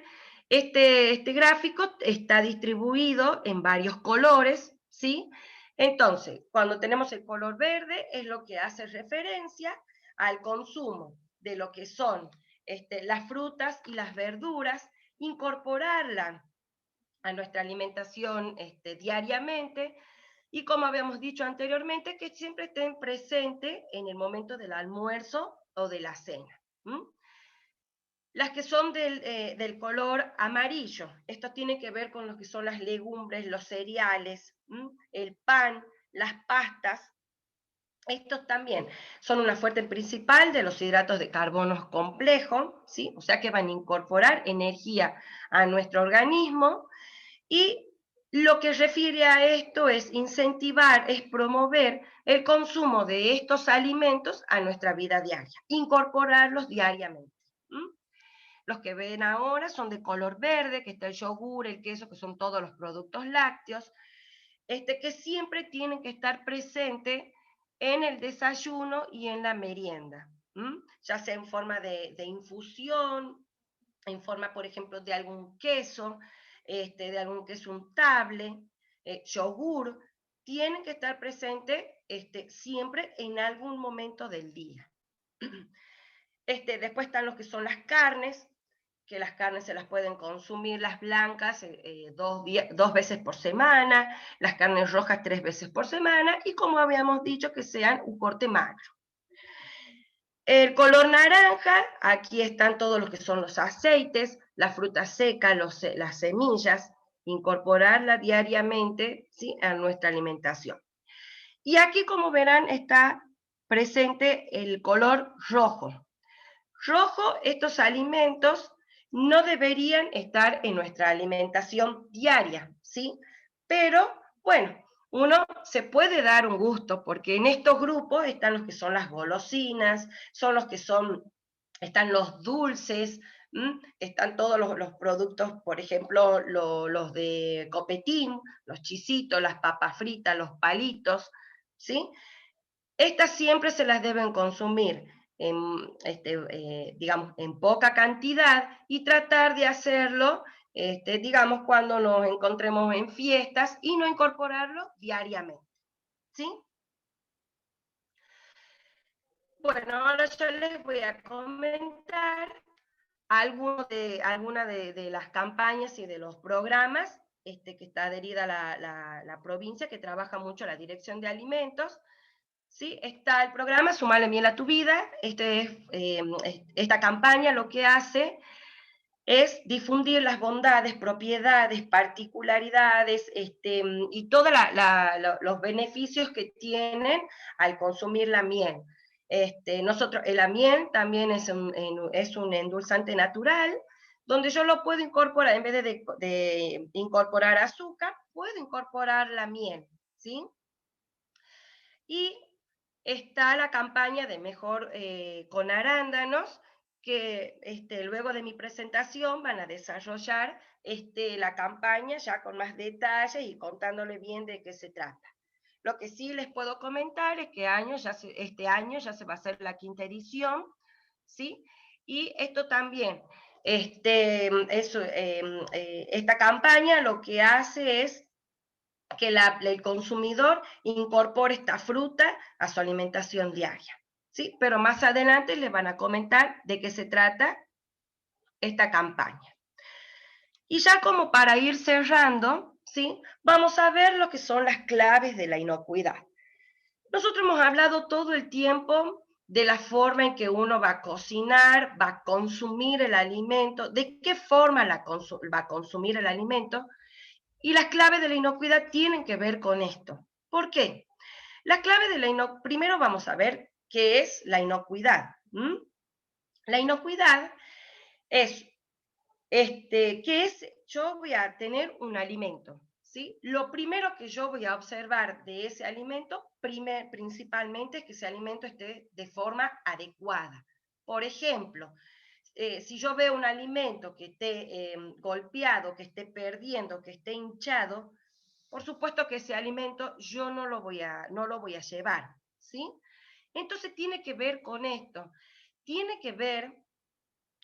este gráfico está distribuido en varios colores, ¿sí? Entonces, cuando tenemos el color verde, es lo que hace referencia al consumo de lo que son las frutas y las verduras, incorporarlas a nuestra alimentación diariamente, y como habíamos dicho anteriormente, que siempre estén presentes en el momento del almuerzo o de la cena. Las que son del color amarillo, esto tiene que ver con lo que son las legumbres, los cereales, el pan, las pastas. Estos también son una fuente principal de los hidratos de carbono complejos, ¿sí? O sea que van a incorporar energía a nuestro organismo, y lo que refiere a esto es incentivar, es promover el consumo de estos alimentos a nuestra vida diaria, incorporarlos diariamente. Los que ven ahora son de color verde, que está el yogur, el queso, que son todos los productos lácteos, que siempre tienen que estar presentes en el desayuno y en la merienda, ya sea en forma de infusión, en forma, por ejemplo, de algún queso, de algún queso untable, yogur, tienen que estar presentes siempre en algún momento del día. Después están los que son las carnes, que las carnes se las pueden consumir, las blancas 2 veces por semana, las carnes rojas 3 veces por semana, y como habíamos dicho, que sean un corte magro. El color naranja, aquí están todos los que son los aceites, la fruta seca, las semillas, incorporarla diariamente, ¿sí?, a nuestra alimentación. Y aquí, como verán, está presente el color rojo. Rojo, estos alimentos no deberían estar en nuestra alimentación diaria, ¿sí? Pero, bueno, uno se puede dar un gusto, porque en estos grupos están los que son las golosinas, son los que están los dulces, están todos los productos, por ejemplo, los de Copetín, los chisitos, las papas fritas, los palitos, ¿sí? Estas siempre se las deben consumir digamos, en poca cantidad, y tratar de hacerlo digamos, cuando nos encontremos en fiestas, y no incorporarlo diariamente, ¿sí? Bueno, ahora yo les voy a comentar algunas de las campañas y de los programas que está adherida a la provincia, que trabaja mucho la Dirección de Alimentos. ¿Sí? Está el programa Sumale Miel a tu Vida. Esta campaña lo que hace es difundir las bondades, propiedades, particularidades y todos los beneficios que tienen al consumir la miel. La miel también es un endulzante natural, donde yo lo puedo incorporar, en vez de incorporar azúcar, puedo incorporar la miel, ¿sí? Y está la campaña de Mejor con Arándanos, que luego de mi presentación van a desarrollar la campaña ya con más detalles y contándole bien de qué se trata. Lo que sí les puedo comentar es que este año ya se va a hacer la 5ª edición, ¿sí? Y esto también, esta campaña lo que hace es que el consumidor incorpore esta fruta a su alimentación diaria, ¿sí? Pero más adelante les van a comentar de qué se trata esta campaña. Y ya como para ir cerrando, ¿sí? Vamos a ver lo que son las claves de la inocuidad. Nosotros hemos hablado todo el tiempo de la forma en que uno va a cocinar, va a consumir el alimento, de qué forma va a consumir el alimento. Y las claves de la inocuidad tienen que ver con esto. ¿Por qué? La clave de la inocuidad, primero vamos a ver qué es la inocuidad. La inocuidad es, yo voy a tener un alimento, ¿sí? Lo primero que yo voy a observar de ese alimento, principalmente, es que ese alimento esté de forma adecuada. Por ejemplo, si yo veo un alimento que esté golpeado, que esté perdiendo, que esté hinchado, por supuesto que ese alimento yo no lo voy a llevar, ¿sí? Entonces tiene que ver con esto, tiene que ver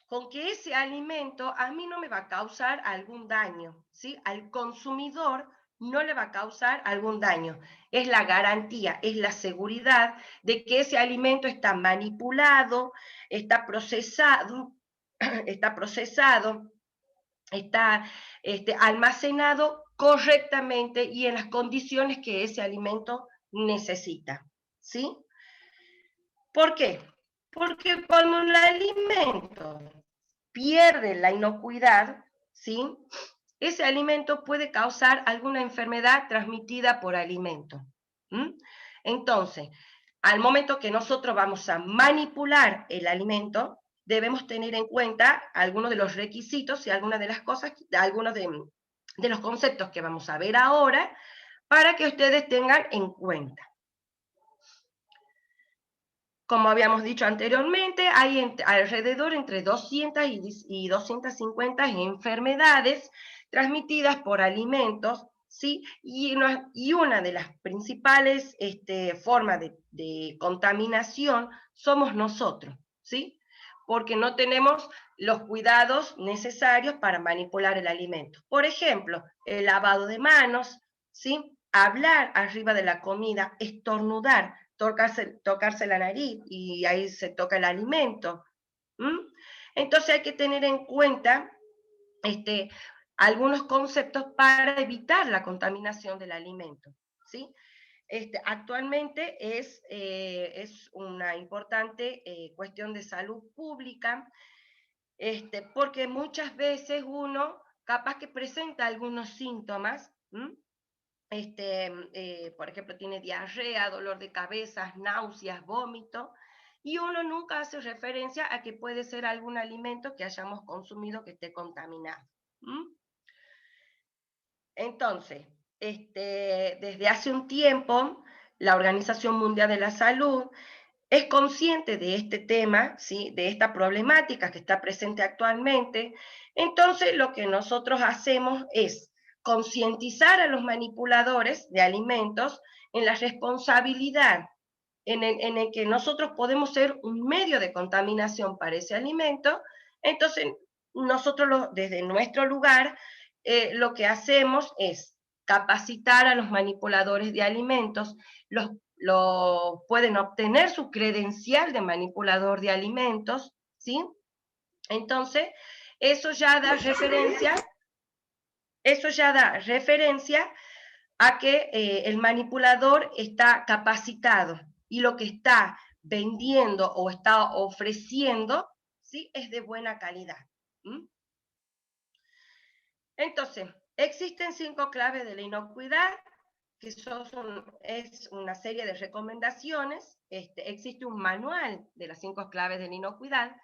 con que ese alimento a mí no me va a causar algún daño, ¿sí? Al consumidor no le va a causar algún daño. Es la garantía, es la seguridad de que ese alimento está manipulado, está procesado, está almacenado correctamente y en las condiciones que ese alimento necesita, ¿sí? ¿Por qué? Porque cuando el alimento pierde la inocuidad, ¿sí? Ese alimento puede causar alguna enfermedad transmitida por alimento. Entonces, al momento que nosotros vamos a manipular el alimento, debemos tener en cuenta algunos de los requisitos y algunas de las cosas, algunos de los conceptos que vamos a ver ahora, para que ustedes tengan en cuenta. Como habíamos dicho anteriormente, hay alrededor entre 200 y 250 enfermedades transmitidas por alimentos, ¿sí? Y una de las principales formas de contaminación somos nosotros, ¿sí? Porque no tenemos los cuidados necesarios para manipular el alimento. Por ejemplo, el lavado de manos, ¿sí? Hablar arriba de la comida, estornudar, tocarse la nariz y ahí se toca el alimento. Entonces hay que tener en cuenta algunos conceptos para evitar la contaminación del alimento, ¿sí? Actualmente es una importante cuestión de salud pública, porque muchas veces uno capaz que presenta algunos síntomas, por ejemplo, tiene diarrea, dolor de cabeza, náuseas, vómito, y uno nunca hace referencia a que puede ser algún alimento que hayamos consumido que esté contaminado. Entonces, desde hace un tiempo, la Organización Mundial de la Salud es consciente de este tema, ¿sí? De esta problemática que está presente actualmente. Entonces, lo que nosotros hacemos es concientizar a los manipuladores de alimentos en la responsabilidad en el que nosotros podemos ser un medio de contaminación para ese alimento. Entonces, nosotros desde nuestro lugar lo que hacemos es capacitar a los manipuladores de alimentos, pueden obtener su credencial de manipulador de alimentos, ¿sí? Entonces, eso ya da referencia a que el manipulador está capacitado y lo que está vendiendo o está ofreciendo, ¿sí?, es de buena calidad. ¿Mm? Entonces, existen 5 claves de la inocuidad, que es una serie de recomendaciones. Existe un manual de las 5 claves de la inocuidad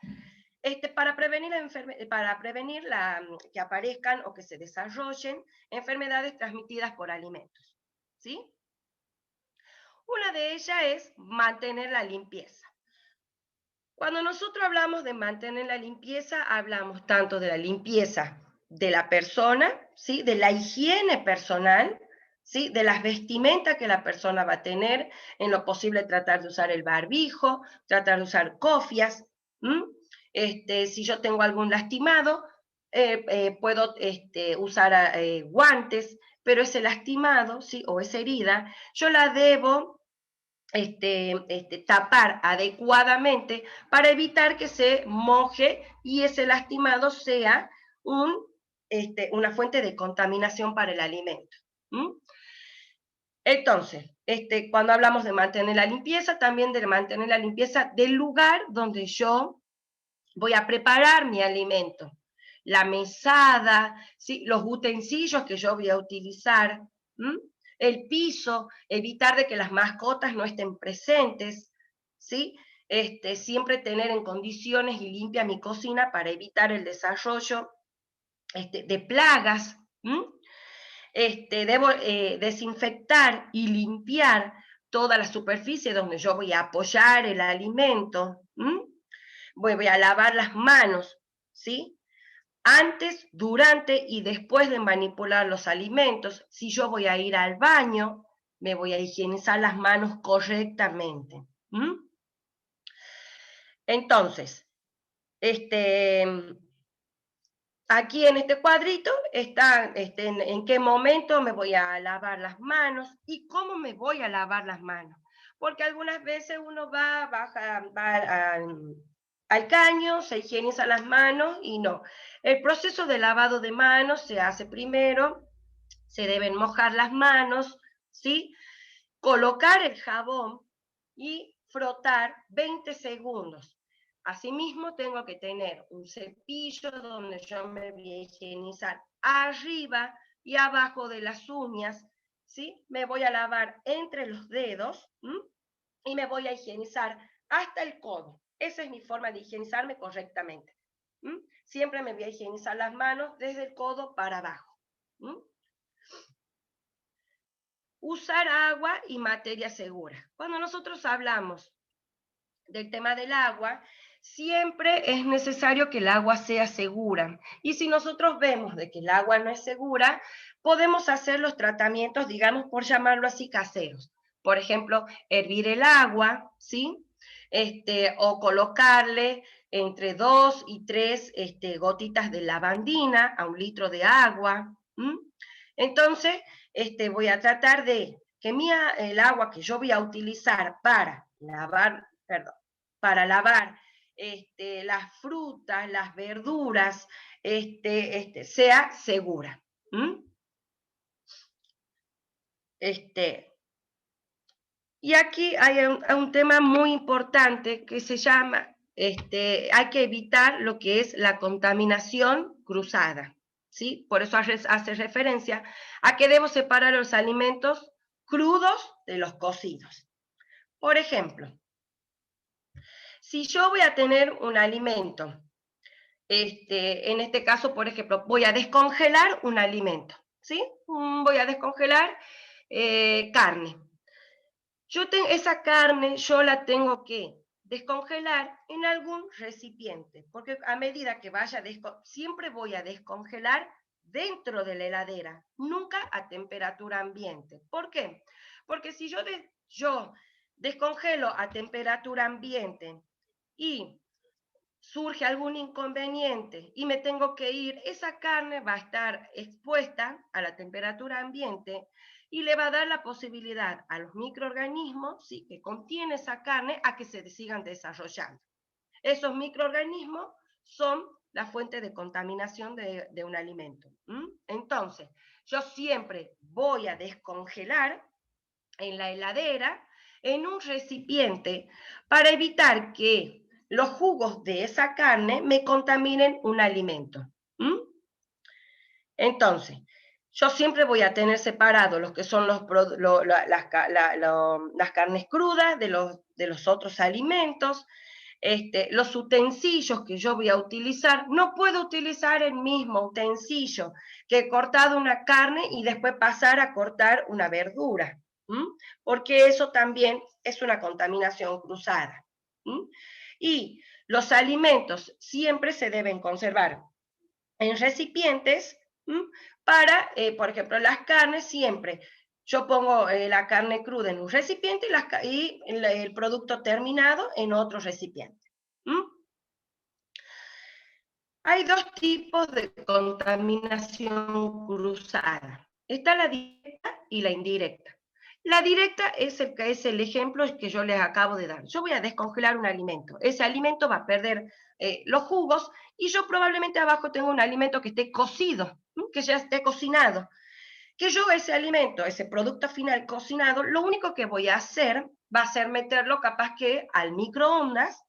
para prevenir, que aparezcan o que se desarrollen enfermedades transmitidas por alimentos, ¿sí? Una de ellas es mantener la limpieza. Cuando nosotros hablamos de mantener la limpieza, hablamos tanto de la limpieza de la persona, ¿sí?, de la higiene personal, ¿sí?, de las vestimentas que la persona va a tener, en lo posible tratar de usar el barbijo, tratar de usar cofias. Si yo tengo algún lastimado, puedo usar guantes, pero ese lastimado, ¿sí?, o esa herida, yo la debo tapar adecuadamente para evitar que se moje y ese lastimado sea una fuente de contaminación para el alimento. Entonces, cuando hablamos de mantener la limpieza, también de mantener la limpieza del lugar donde yo voy a preparar mi alimento, la mesada, ¿sí?, los utensilios que yo voy a utilizar, el piso, evitar de que las mascotas no estén presentes, ¿sí? Siempre tener en condiciones y limpia mi cocina para evitar el desarrollo de plagas. Debo desinfectar y limpiar toda la superficie donde yo voy a apoyar el alimento. Voy a lavar las manos, ¿sí?, antes, durante y después de manipular los alimentos. Si yo voy a ir al baño, me voy a higienizar las manos correctamente. Entonces, aquí en este cuadrito está en qué momento me voy a lavar las manos y cómo me voy a lavar las manos. Porque algunas veces uno va al caño, se higieniza las manos y no. El proceso de lavado de manos se hace primero, se deben mojar las manos, ¿sí?, colocar el jabón y frotar 20 segundos. Asimismo, tengo que tener un cepillo donde yo me voy a higienizar arriba y abajo de las uñas, ¿sí? Me voy a lavar entre los dedos y me voy a higienizar hasta el codo. Esa es mi forma de higienizarme correctamente. Siempre me voy a higienizar las manos desde el codo para abajo. Usar agua y materia segura. Cuando nosotros hablamos del tema del agua, siempre es necesario que el agua sea segura. Y si nosotros vemos de que el agua no es segura, podemos hacer los tratamientos, digamos, por llamarlo así, caseros. Por ejemplo, hervir el agua, ¿sí? O colocarle entre 2 y 3 gotitas de lavandina a 1 litro de agua. Entonces, voy a tratar de que el agua que yo voy a utilizar para lavar las frutas, las verduras, sea segura. Y aquí hay un tema muy importante que se llama, hay que evitar lo que es la contaminación cruzada, ¿sí? Por eso hace referencia a que debo separar los alimentos crudos de los cocidos. Por ejemplo, si yo voy a tener un alimento, en este caso, por ejemplo, voy a descongelar un alimento, ¿sí? Voy a descongelar carne. Esa carne yo la tengo que descongelar en algún recipiente, porque a medida que vaya, siempre voy a descongelar dentro de la heladera, nunca a temperatura ambiente. ¿Por qué? Porque si yo descongelo a temperatura ambiente y surge algún inconveniente y me tengo que ir, esa carne va a estar expuesta a la temperatura ambiente y le va a dar la posibilidad a los microorganismos, ¿sí?, que contiene esa carne a que se sigan desarrollando. Esos microorganismos son la fuente de contaminación de un alimento. Entonces, yo siempre voy a descongelar en la heladera, en un recipiente, para evitar que los jugos de esa carne me contaminen un alimento. Entonces, yo siempre voy a tener separado los que son las carnes crudas de los otros alimentos. Los utensilios que yo voy a utilizar, no puedo utilizar el mismo utensilio que he cortado una carne y después pasar a cortar una verdura, porque eso también es una contaminación cruzada. Y los alimentos siempre se deben conservar en recipientes para, por ejemplo, las carnes siempre. Yo pongo la carne cruda en un recipiente y el producto terminado en otro recipiente. Hay dos tipos de contaminación cruzada. Está la directa y la indirecta. La directa es el ejemplo que yo les acabo de dar. Yo voy a descongelar un alimento. Ese alimento va a perder los jugos y yo probablemente abajo tengo un alimento que esté cocido, que ya esté cocinado. Que yo ese alimento, ese producto final cocinado, lo único que voy a hacer va a ser meterlo capaz que al microondas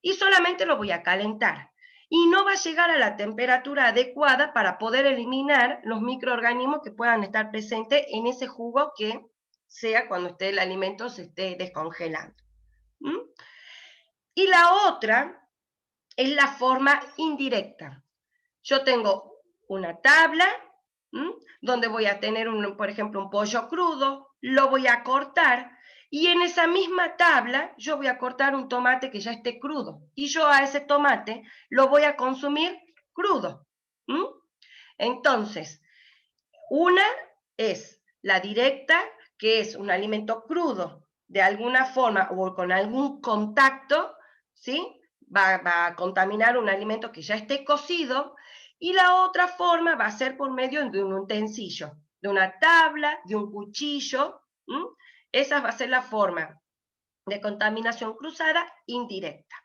y solamente lo voy a calentar. Y no va a llegar a la temperatura adecuada para poder eliminar los microorganismos que puedan estar presentes en ese jugo que sea cuando el alimento se esté descongelando. Y la otra es la forma indirecta. Yo tengo una tabla donde voy a tener, por ejemplo, un pollo crudo, lo voy a cortar y en esa misma tabla yo voy a cortar un tomate que ya esté crudo y yo a ese tomate lo voy a consumir crudo. Entonces, una es la directa, que es un alimento crudo, de alguna forma o con algún contacto, ¿sí? Va a contaminar un alimento que ya esté cocido, y la otra forma va a ser por medio de un utensilio, de una tabla, de un cuchillo. Esa va a ser la forma de contaminación cruzada indirecta.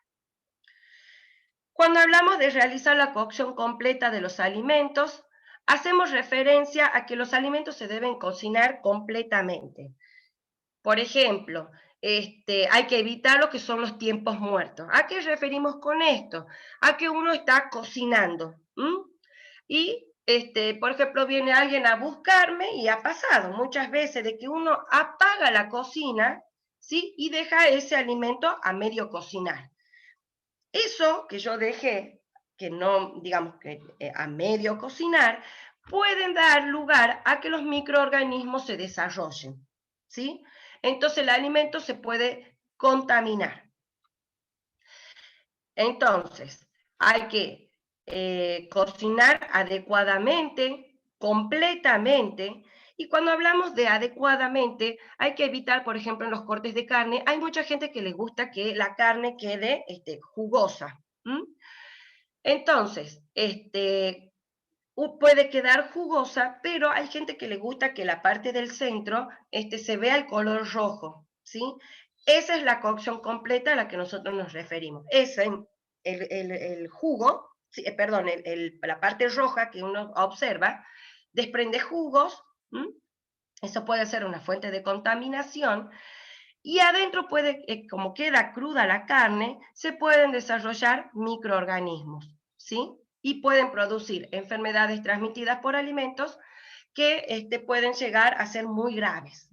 Cuando hablamos de realizar la cocción completa de los alimentos, hacemos referencia a que los alimentos se deben cocinar completamente. Por ejemplo, hay que evitar lo que son los tiempos muertos. ¿A qué referimos con esto? A que uno está cocinando. Y, por ejemplo, viene alguien a buscarme y ha pasado muchas veces de que uno apaga la cocina, ¿sí?, y deja ese alimento a medio cocinar. Eso que yo dejé, que no, digamos que a medio cocinar, pueden dar lugar a que los microorganismos se desarrollen, ¿sí? Entonces el alimento se puede contaminar. Entonces, hay que cocinar adecuadamente, completamente, y cuando hablamos de adecuadamente, hay que evitar, por ejemplo, en los cortes de carne, hay mucha gente que le gusta que la carne quede jugosa. Entonces, puede quedar jugosa, pero hay gente que le gusta que la parte del centro se vea el color rojo, ¿sí? Esa es la cocción completa a la que nosotros nos referimos. El jugo, perdón, la parte roja que uno observa, desprende jugos, eso puede ser una fuente de contaminación, y adentro como queda cruda la carne, se pueden desarrollar microorganismos, ¿sí? Y pueden producir enfermedades transmitidas por alimentos que pueden llegar a ser muy graves.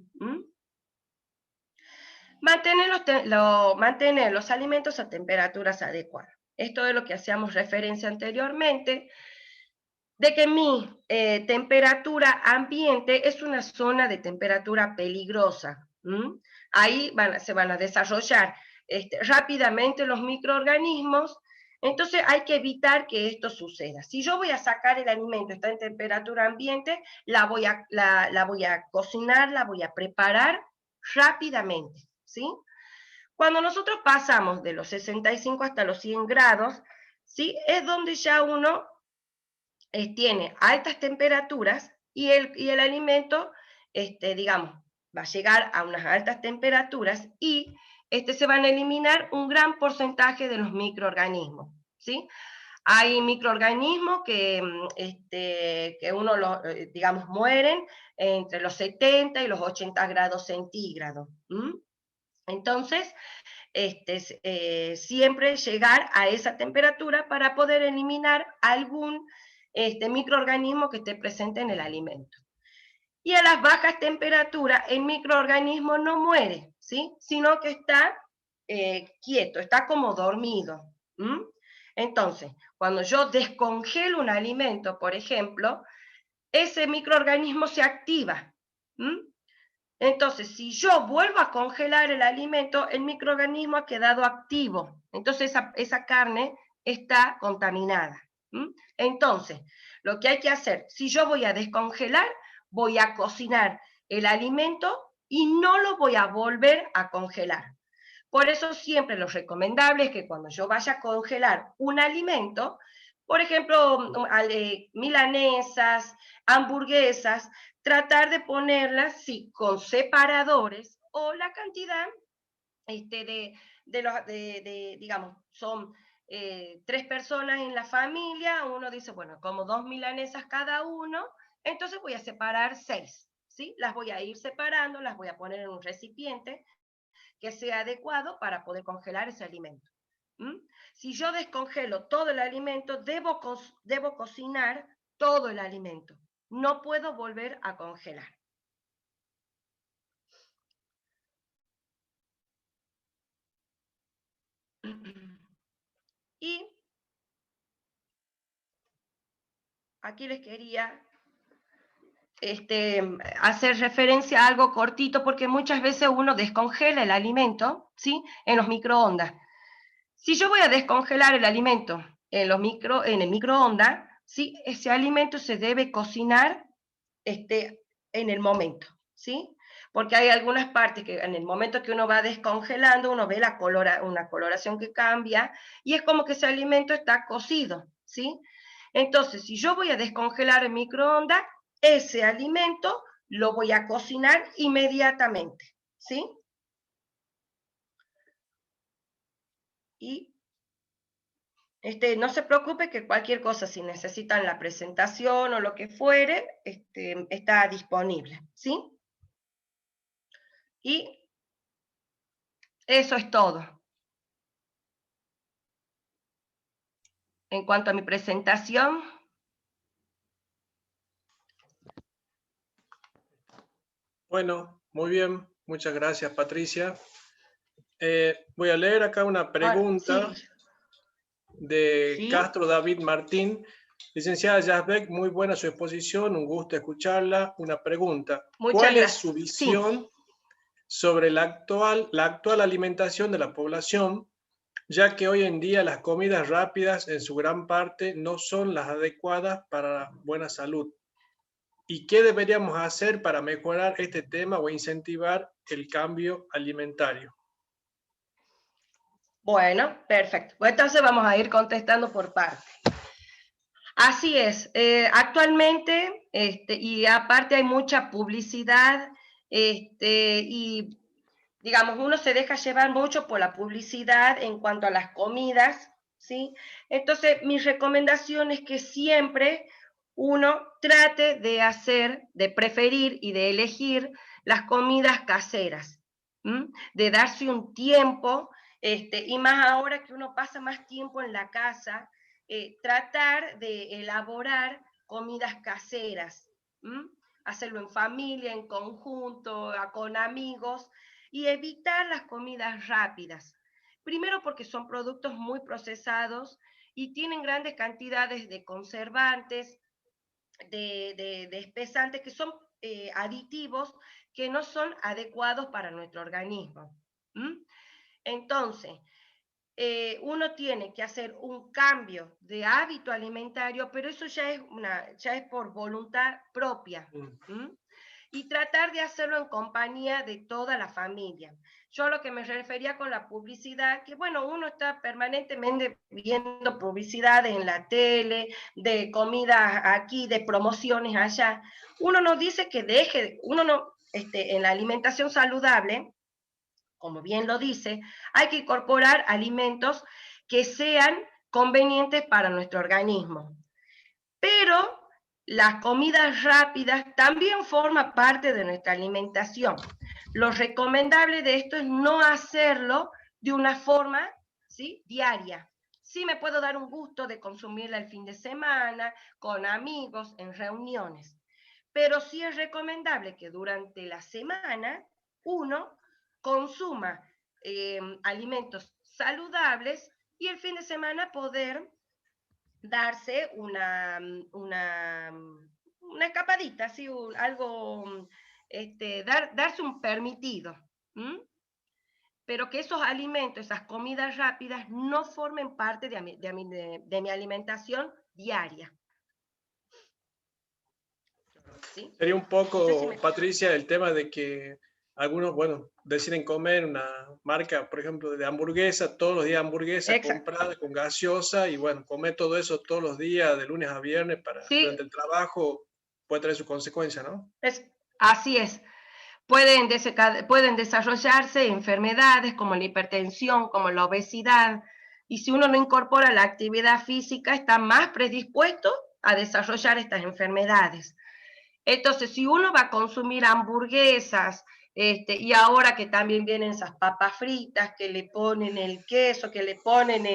Mantener los alimentos a temperaturas adecuadas. Esto es lo que hacíamos referencia anteriormente, de que mi temperatura ambiente es una zona de temperatura peligrosa. Ahí se van a desarrollar rápidamente los microorganismos, entonces hay que evitar que esto suceda. Si yo voy a sacar el alimento, está en temperatura ambiente, la voy a cocinar, la voy a preparar rápidamente, ¿sí? Cuando nosotros pasamos de los 65 hasta los 100 grados, ¿sí? Es donde ya uno tiene altas temperaturas y el alimento, digamos, va a llegar a unas altas temperaturas y se van a eliminar un gran porcentaje de los microorganismos, ¿sí? Hay microorganismos que uno, digamos, mueren entre los 70 y los 80 grados centígrados. Entonces, siempre llegar a esa temperatura para poder eliminar algún microorganismo que esté presente en el alimento. Y a las bajas temperaturas el microorganismo no muere, ¿sí? Sino que está quieto, está como dormido. Entonces, cuando yo descongelo un alimento, por ejemplo, ese microorganismo se activa. Entonces, si yo vuelvo a congelar el alimento, el microorganismo ha quedado activo. Entonces, esa carne está contaminada. Entonces, lo que hay que hacer, si yo voy a descongelar, voy a cocinar el alimento y no lo voy a volver a congelar. Por eso siempre lo recomendable es que cuando yo vaya a congelar un alimento, por ejemplo, milanesas, hamburguesas, tratar de ponerlas, sí, con separadores o la cantidad digamos, son 3 personas en la familia, uno dice, bueno, como 2 milanesas cada uno, entonces voy a separar 6, ¿sí? Las voy a ir separando, las voy a poner en un recipiente que sea adecuado para poder congelar ese alimento. Si yo descongelo todo el alimento, debo cocinar todo el alimento. No puedo volver a congelar. Y aquí les quería hacer referencia a algo cortito, porque muchas veces uno descongela el alimento, ¿sí? En los microondas. Si yo voy a descongelar el alimento en el microondas, ¿sí? Ese alimento se debe cocinar en el momento, ¿sí? Porque hay algunas partes que en el momento que uno va descongelando, uno ve una coloración que cambia, y es como que ese alimento está cocido, ¿sí? Entonces, si yo voy a descongelar en microondas, ese alimento lo voy a cocinar inmediatamente, ¿sí? Y no se preocupe que cualquier cosa, si necesitan la presentación o lo que fuere, está disponible, ¿sí? Y eso es todo. En cuanto a mi presentación. Bueno, muy bien. Muchas gracias, Patricia. Voy a leer acá una pregunta de Castro David Martín. Licenciada Yazbek, muy buena su exposición, un gusto escucharla. Una pregunta. ¿Cuál es su visión sobre la actual alimentación de la población, ya que hoy en día las comidas rápidas en su gran parte no son las adecuadas para la buena salud? ¿Y qué deberíamos hacer para mejorar este tema o incentivar el cambio alimentario? Bueno, perfecto. Pues entonces vamos a ir contestando por partes. Así es. Actualmente, y aparte hay mucha publicidad, y digamos, uno se deja llevar mucho por la publicidad en cuanto a las comidas, ¿sí? Entonces, mi recomendación es que siempre uno trate de preferir y de elegir las comidas caseras, de darse un tiempo, y más ahora que uno pasa más tiempo en la casa, tratar de elaborar comidas caseras, hacerlo en familia, en conjunto, con amigos, y evitar las comidas rápidas. Primero porque son productos muy procesados y tienen grandes cantidades de conservantes, de espesantes que son aditivos que no son adecuados para nuestro organismo. Entonces, uno tiene que hacer un cambio de hábito alimentario, pero eso ya es por voluntad propia. y tratar de hacerlo en compañía de toda la familia. Yo lo que me refería con la publicidad, que bueno, uno está permanentemente viendo publicidades en la tele, de comidas aquí, de promociones allá. Uno nos dice que deje, uno no, en la alimentación saludable, como bien lo dice, hay que incorporar alimentos que sean convenientes para nuestro organismo. Pero las comidas rápidas también forman parte de nuestra alimentación. Lo recomendable de esto es no hacerlo de una forma, ¿sí?, diaria. Sí me puedo dar un gusto de consumirla el fin de semana, con amigos, en reuniones. Pero sí es recomendable que durante la semana uno consuma alimentos saludables y el fin de semana poder darse una escapadita, ¿sí? Algo, darse un permitido. Pero que esos alimentos, esas comidas rápidas, no formen parte de mi alimentación diaria. ¿Sí? Sería un poco, No sé si Patricia, el tema de que algunos, bueno, deciden comer una marca, por ejemplo, de hamburguesa, todos los días hamburguesa Exacto. comprada con gaseosa y bueno, comer todo eso todos los días, de lunes a viernes, durante Sí, el trabajo, puede traer sus consecuencias, ¿no? así es. Pueden desarrollarse enfermedades como la hipertensión, como la obesidad, y si uno no incorpora la actividad física, está más predispuesto a desarrollar estas enfermedades. Entonces, si uno va a consumir hamburguesas, y ahora que también vienen esas papas fritas, que le ponen el queso, que le ponen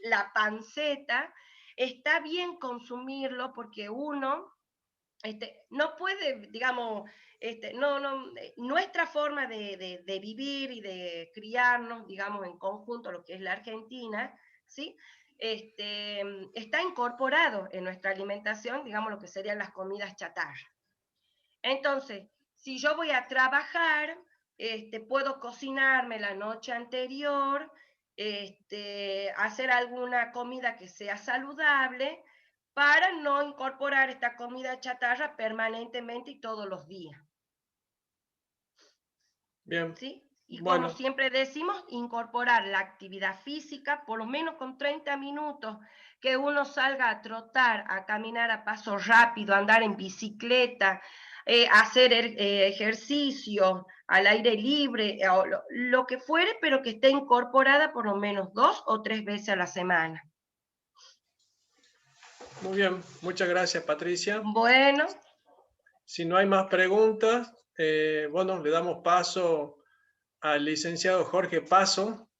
la panceta, está bien consumirlo porque uno no puede, digamos, nuestra forma de vivir y de criarnos, digamos, en conjunto, lo que es la Argentina, ¿sí? Está incorporado en nuestra alimentación, digamos, lo que serían las comidas chatarra. Entonces, si yo voy a trabajar, puedo cocinarme la noche anterior, hacer alguna comida que sea saludable, para no incorporar esta comida chatarra permanentemente y todos los días. Bien, ¿Sí? Y como bueno, siempre decimos, incorporar la actividad física, por lo menos con 30 minutos, que uno salga a trotar, a caminar a paso rápido, a andar en bicicleta, hacer ejercicio al aire libre, lo que fuere, pero que esté incorporada por lo menos 2 o 3 veces a la semana. muy bien, muchas gracias, Patricia. Bueno. Si no hay más preguntas, bueno, le damos paso al licenciado Jorge Paso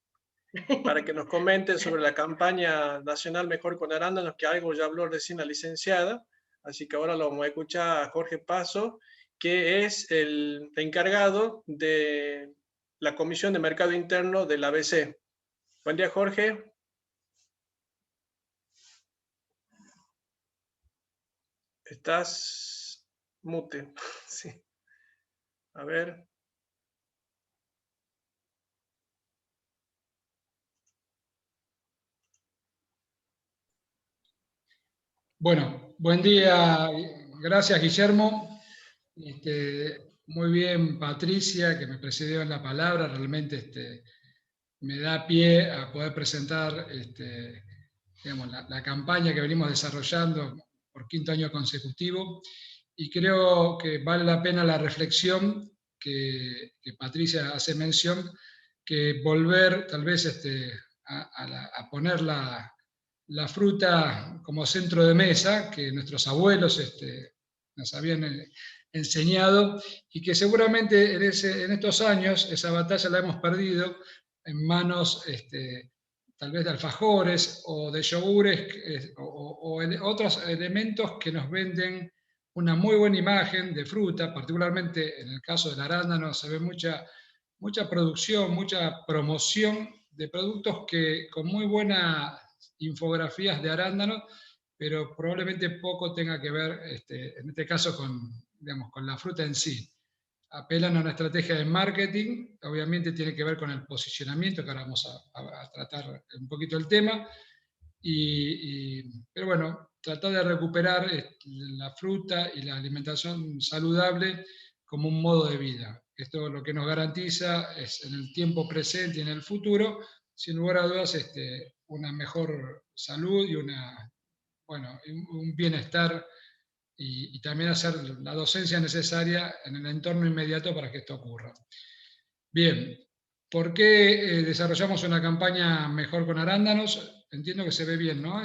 para que nos comente sobre la campaña nacional Mejor con Arándanos, que algo ya habló recién la licenciada. Así que ahora lo vamos a escuchar a Jorge Paso, que es el encargado de la Comisión de Mercado Interno del ABC. Buen día, Jorge. Estás mute. Sí. A ver. Bueno, buen día, gracias Guillermo. Muy bien Patricia, que me precedió en la palabra, realmente me da pie a poder presentar digamos, la campaña que venimos desarrollando por 5º año consecutivo, y creo que vale la pena la reflexión que Patricia hace mención, que volver tal vez a poner la fruta como centro de mesa, que nuestros abuelos nos habían enseñado, y que seguramente en estos años esa batalla la hemos perdido en manos tal vez de alfajores o de yogures o otros elementos que nos venden una muy buena imagen de fruta. Particularmente en el caso del arándano se ve mucha producción, mucha promoción de productos que con muy buenas infografías de arándano, pero probablemente poco tenga que ver, en este caso, digamos, con la fruta en sí. Apelan a una estrategia de marketing, obviamente tiene que ver con el posicionamiento, que ahora vamos a tratar un poquito el tema, pero bueno, tratar de recuperar la fruta y la alimentación saludable como un modo de vida. Esto lo que nos garantiza es en el tiempo presente y en el futuro, sin lugar a dudas, una mejor salud y un bienestar y también hacer la docencia necesaria en el entorno inmediato para que esto ocurra. Bien, ¿por qué desarrollamos una campaña mejor con arándanos? Entiendo que se ve bien, ¿no?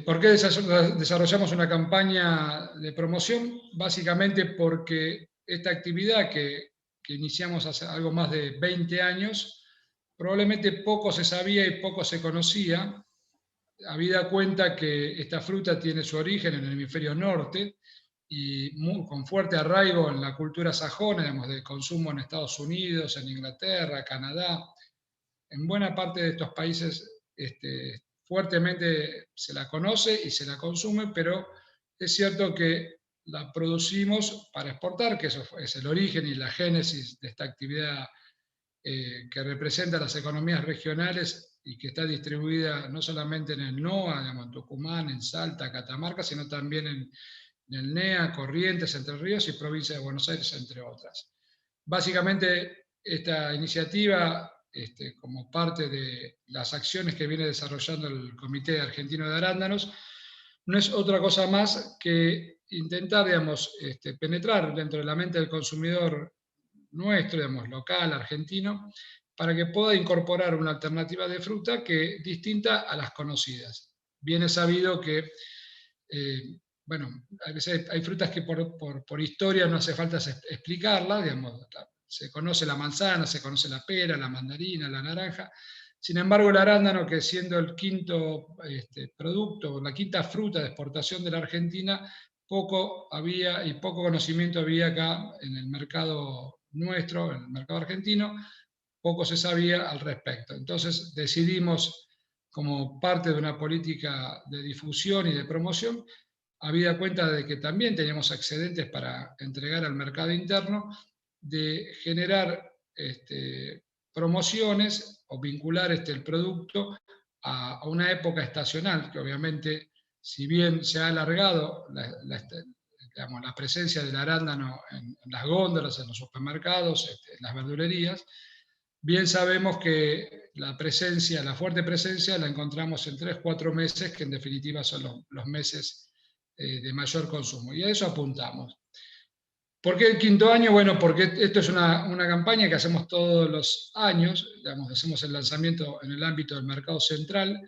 ¿Por qué desarrollamos una campaña de promoción? Básicamente porque esta actividad que iniciamos hace algo más de 20 años, probablemente poco se sabía y poco se conocía, habida cuenta que esta fruta tiene su origen en el hemisferio norte y con fuerte arraigo en la cultura sajona, digamos, de consumo en Estados Unidos, en Inglaterra, Canadá. En buena parte de estos países fuertemente se la conoce y se la consume, pero es cierto que la producimos para exportar, que eso es el origen y la génesis de esta actividad que representa las economías regionales y que está distribuida no solamente en el NOA, digamos, en Tucumán, en Salta, Catamarca, sino también en el NEA, Corrientes, Entre Ríos y provincia de Buenos Aires, entre otras. Básicamente, esta iniciativa, como parte de las acciones que viene desarrollando el Comité Argentino de Arándanos, no es otra cosa más que intentar, digamos, penetrar dentro de la mente del consumidor nuestro, digamos, local, argentino, para que pueda incorporar una alternativa de fruta que distinta a las conocidas. Bien es sabido que, a veces hay frutas que por historia no hace falta explicarlas, digamos, se conoce la manzana, se conoce la pera, la mandarina, la naranja. Sin embargo, el arándano, que siendo el quinto producto, la quinta fruta de exportación de la Argentina, poco conocimiento había acá en el mercado nuestro, en el mercado argentino, poco se sabía al respecto. Entonces decidimos, como parte de una política de difusión y de promoción, habida cuenta de que también teníamos excedentes para entregar al mercado interno, de generar promociones o vincular el producto a una época estacional, que obviamente, si bien se ha alargado la presencia del arándano en las góndolas, en los supermercados, en las verdulerías, bien sabemos que la fuerte presencia la encontramos en 3-4 meses, que en definitiva son los meses de mayor consumo, y a eso apuntamos. ¿Por qué el quinto año? Bueno, porque esto es una campaña que hacemos todos los años, digamos, hacemos el lanzamiento en el ámbito del mercado central,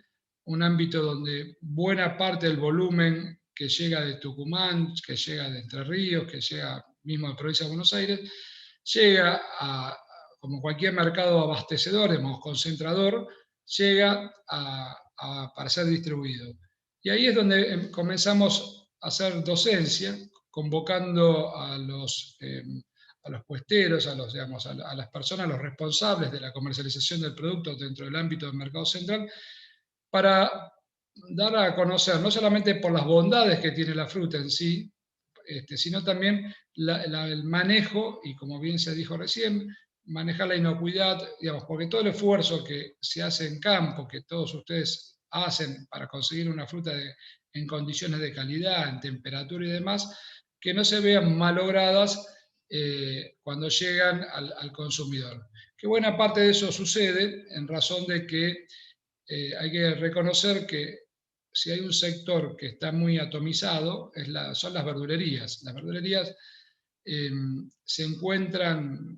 un ámbito donde buena parte del volumen que llega de Tucumán, que llega de Entre Ríos, que llega mismo de provincia de Buenos Aires, llega como cualquier mercado abastecedor, digamos, concentrador, llega para ser distribuido. Y ahí es donde comenzamos a hacer docencia, convocando a los puesteros, a las personas, los responsables de la comercialización del producto dentro del ámbito del mercado central, para dar a conocer, no solamente por las bondades que tiene la fruta en sí, sino también el manejo, y como bien se dijo recién, manejar la inocuidad, digamos, porque todo el esfuerzo que se hace en campo, que todos ustedes hacen para conseguir una fruta en condiciones de calidad, en temperatura y demás, que no se vean malogradas cuando llegan al consumidor. Que buena parte de eso sucede en razón de que hay que reconocer que si hay un sector que está muy atomizado, son las verdulerías. Las verdulerías se encuentran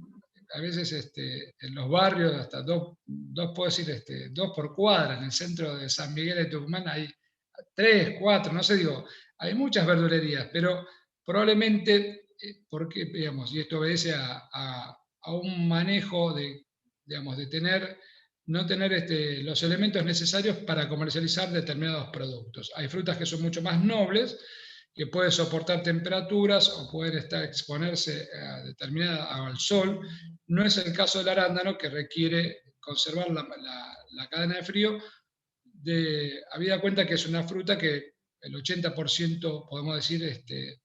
a veces en los barrios, hasta puedo decir, 2 por cuadra. En el centro de San Miguel de Tucumán hay 3, 4, no sé, digo, hay muchas verdulerías, pero probablemente, porque, digamos, y esto obedece a un manejo de no tener los elementos necesarios para comercializar determinados productos. Hay frutas que son mucho más nobles, que pueden soportar temperaturas o pueden exponerse al sol. No es el caso del arándano, que requiere conservar la cadena de frío, habida cuenta que es una fruta que el 80%, podemos decir,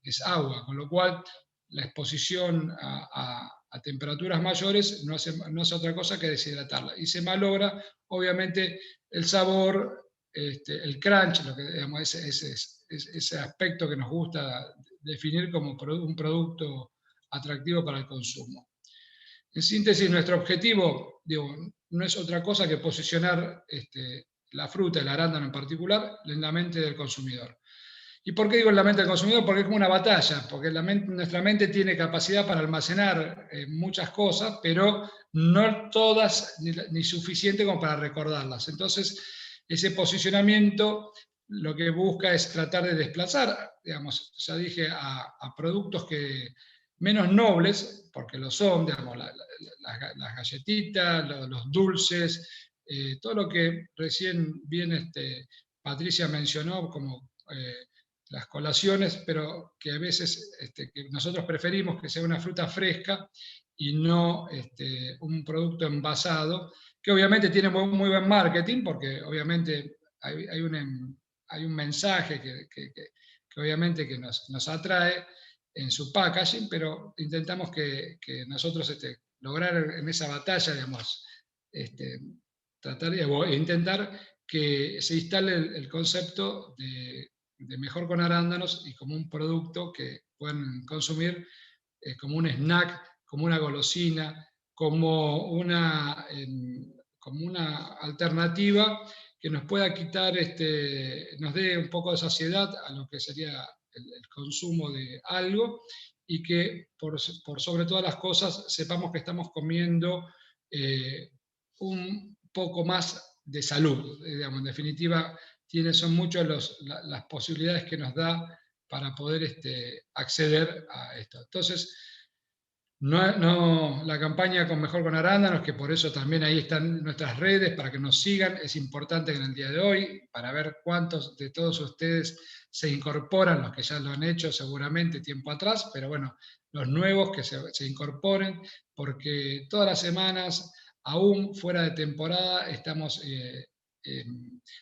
es agua, con lo cual la exposición a temperaturas mayores no hace otra cosa que deshidratarla. Y se malogra, obviamente, el sabor el crunch, lo que, digamos, ese aspecto que nos gusta definir como un producto atractivo para el consumo. En síntesis, nuestro objetivo, digo, no es otra cosa que posicionar la fruta, el arándano en particular, en la mente del consumidor. ¿Y por qué digo en la mente del consumidor? Porque es como una batalla, porque nuestra mente tiene capacidad para almacenar muchas cosas, pero no todas ni suficiente como para recordarlas. Entonces, ese posicionamiento lo que busca es tratar de desplazar, digamos, ya dije, a productos menos nobles, porque lo son, digamos, las galletitas, los dulces, todo lo que recién bien Patricia mencionó como las colaciones, pero que a veces que nosotros preferimos que sea una fruta fresca y no un producto envasado, que obviamente tiene muy buen marketing, porque obviamente hay un mensaje que obviamente que nos atrae en su packaging, pero intentamos que nosotros lograr en esa batalla, digamos, tratar de intentar que se instale el concepto de mejor con arándanos y como un producto que pueden consumir como un snack, como una golosina, como una alternativa que nos pueda quitar, nos dé un poco de saciedad a lo que sería el consumo de algo y que por sobre todas las cosas sepamos que estamos comiendo un poco más de salud. Digamos, en definitiva, son muchas las posibilidades que nos da para poder acceder a esto. Entonces, la campaña con Mejor con Arándanos, que por eso también ahí están nuestras redes para que nos sigan, es importante en el día de hoy, para ver cuántos de todos ustedes se incorporan, los que ya lo han hecho seguramente tiempo atrás, pero bueno, los nuevos que se incorporen, porque todas las semanas, aún fuera de temporada, estamos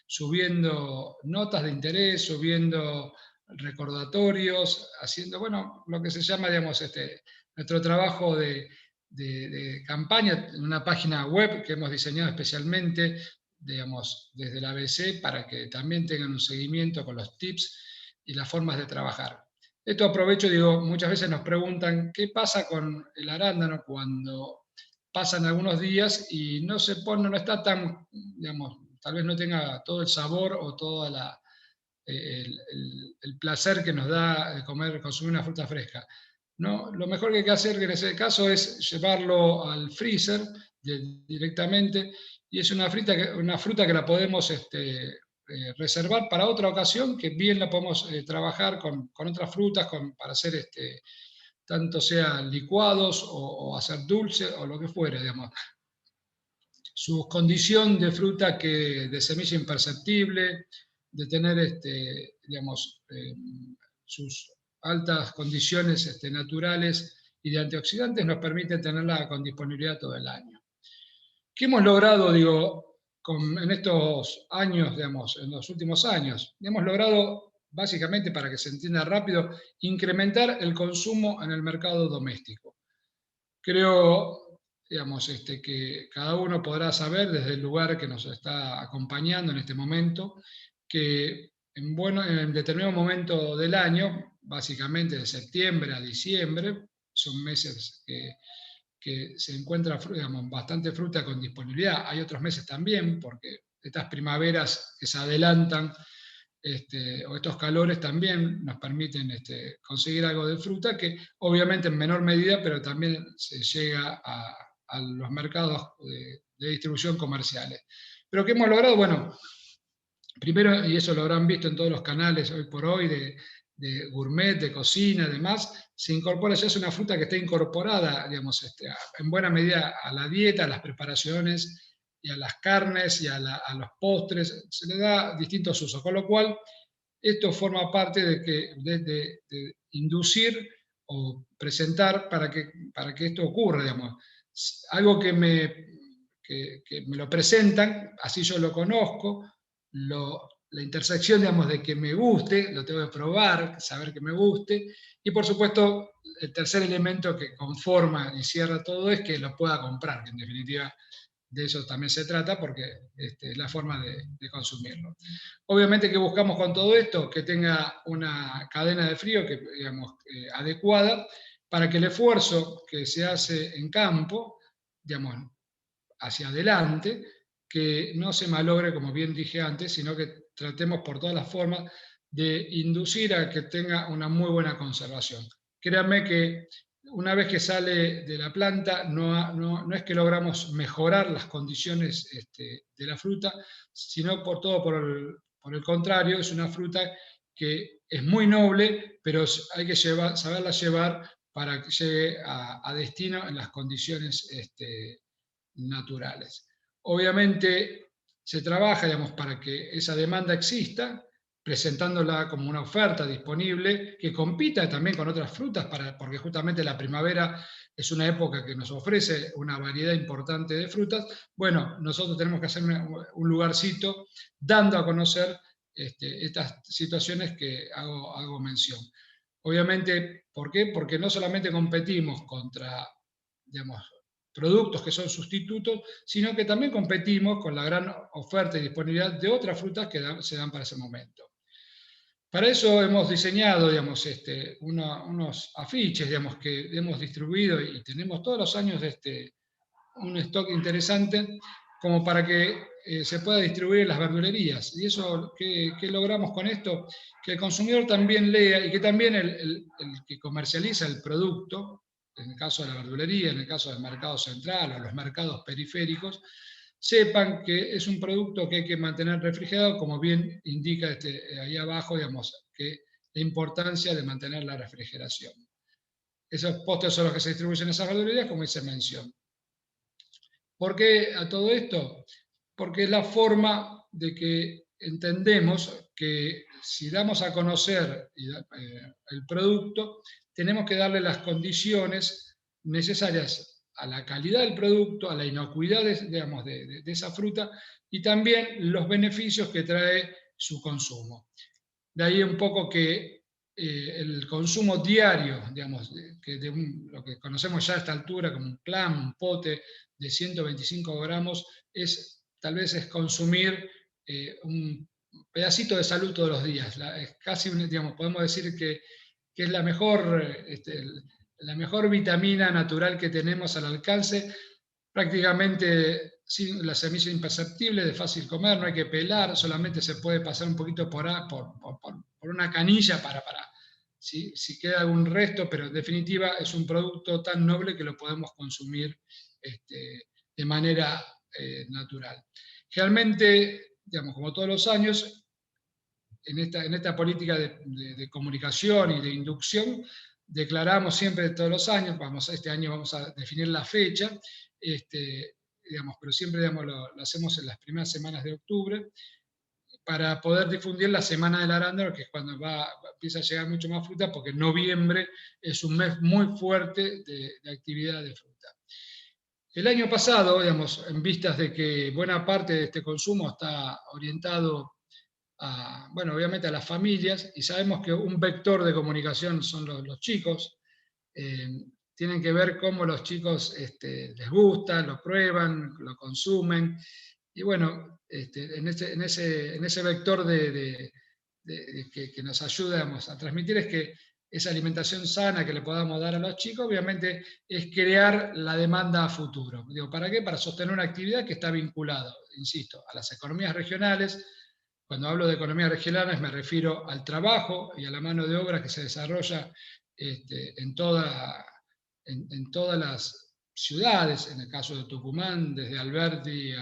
subiendo notas de interés, subiendo recordatorios, haciendo, bueno, lo que se llama, digamos, nuestro trabajo de campaña en una página web que hemos diseñado especialmente, digamos, desde el ABC, para que también tengan un seguimiento con los tips y las formas de trabajar. Esto aprovecho, digo, muchas veces nos preguntan qué pasa con el arándano cuando pasan algunos días y no está tan, digamos, tal vez no tenga todo el sabor o todo el placer que nos da consumir una fruta fresca. No, lo mejor que hay que hacer en ese caso es llevarlo al freezer directamente, y es una fruta que la podemos reservar para otra ocasión, que bien la podemos trabajar con otras frutas para hacer tanto sea licuados o hacer dulce o lo que fuera, digamos. Su condición de fruta de semilla imperceptible, de tener digamos, sus altas condiciones naturales y de antioxidantes, nos permite tenerla con disponibilidad todo el año. ¿Qué hemos logrado, digo, en estos años, digamos, en los últimos años? Hemos logrado, básicamente, para que se entienda rápido, incrementar el consumo en el mercado doméstico. Creo, digamos, que cada uno podrá saber desde el lugar que nos está acompañando en este momento, que en determinado momento del año, básicamente de septiembre a diciembre, son meses que se encuentra, digamos, bastante fruta con disponibilidad. Hay otros meses también, porque estas primaveras que se adelantan, o estos calores también nos permiten conseguir algo de fruta, que obviamente en menor medida, pero también se llega a los mercados de distribución comerciales. Pero ¿qué hemos logrado? Bueno, primero, y eso lo habrán visto en todos los canales hoy por hoy, de gourmet, de cocina, además, se incorpora, ya es una fruta que está incorporada, digamos, en buena medida a la dieta, a las preparaciones y a las carnes y a los postres, se le da distintos usos, con lo cual esto forma parte de inducir o presentar para que esto ocurra, digamos. Algo que me lo presentan, así yo lo conozco, la intersección, digamos, de que me guste, lo tengo que probar, saber que me guste, y por supuesto el tercer elemento que conforma y cierra todo es que lo pueda comprar, que en definitiva de eso también se trata, porque es la forma de consumirlo. Obviamente que buscamos con todo esto que tenga una cadena de frío que, digamos, adecuada, para que el esfuerzo que se hace en campo, digamos, hacia adelante, que no se malogre, como bien dije antes, sino que tratemos por todas las formas de inducir a que tenga una muy buena conservación. Créanme que una vez que sale de la planta, no es que logramos mejorar las condiciones de la fruta, sino por el contrario, es una fruta que es muy noble, pero hay que saberla llevar para que llegue a destino en las condiciones naturales. Obviamente se trabaja, digamos, para que esa demanda exista, presentándola como una oferta disponible que compita también con otras frutas, porque justamente la primavera es una época que nos ofrece una variedad importante de frutas. Bueno, nosotros tenemos que hacer un lugarcito dando a conocer estas situaciones que hago mención. Obviamente, ¿por qué? Porque no solamente competimos contra, digamos, productos que son sustitutos, sino que también competimos con la gran oferta y disponibilidad de otras frutas que se dan para ese momento. Para eso hemos diseñado, digamos, unos afiches, digamos, que hemos distribuido y tenemos todos los años un stock interesante como para que se pueda distribuir en las verdulerías. Y eso, ¿qué logramos con esto? Que el consumidor también lea y que también el que comercializa el producto, en el caso de la verdulería, en el caso del mercado central o los mercados periféricos, sepan que es un producto que hay que mantener refrigerado, como bien indica ahí abajo, digamos, que la importancia de mantener la refrigeración. Esos postres son los que se distribuyen en esas verdulerías, como hice mención. ¿Por qué a todo esto? Porque es la forma de que entendemos que si damos a conocer el producto, tenemos que darle las condiciones necesarias a la calidad del producto, a la inocuidad digamos, de esa fruta y también los beneficios que trae su consumo. De ahí un poco que el consumo diario, digamos, lo que conocemos ya a esta altura como un clam, un pote de 125 gramos, tal vez es consumir un pedacito de salud todos los días. Es casi, digamos, podemos decir que es la mejor vitamina natural que tenemos al alcance, prácticamente la semilla imperceptible, de fácil comer, no hay que pelar, solamente se puede pasar un poquito por una canilla para si queda algún resto, pero en definitiva es un producto tan noble que lo podemos consumir de manera natural. Realmente, digamos, como todos los años, en esta política de comunicación y de inducción, declaramos siempre todos los años, este año vamos a definir la fecha, digamos, pero siempre digamos, lo hacemos en las primeras semanas de octubre, para poder difundir la Semana del Arándano, que es cuando empieza a llegar mucho más fruta, porque noviembre es un mes muy fuerte de actividad de fruta. El año pasado, digamos, en vistas de que buena parte de este consumo está orientado bueno, obviamente a las familias, y sabemos que un vector de comunicación son los chicos, tienen que ver cómo los chicos les gusta, lo prueban, lo consumen, y bueno, en ese vector que nos ayuda a transmitir es que esa alimentación sana que le podamos dar a los chicos, obviamente es crear la demanda a futuro. Digo, ¿para qué? Para sostener una actividad que está vinculada, insisto, a las economías regionales. Cuando hablo de economías regionales me refiero al trabajo y a la mano de obra que se desarrolla en todas las ciudades, en el caso de Tucumán, desde Alberti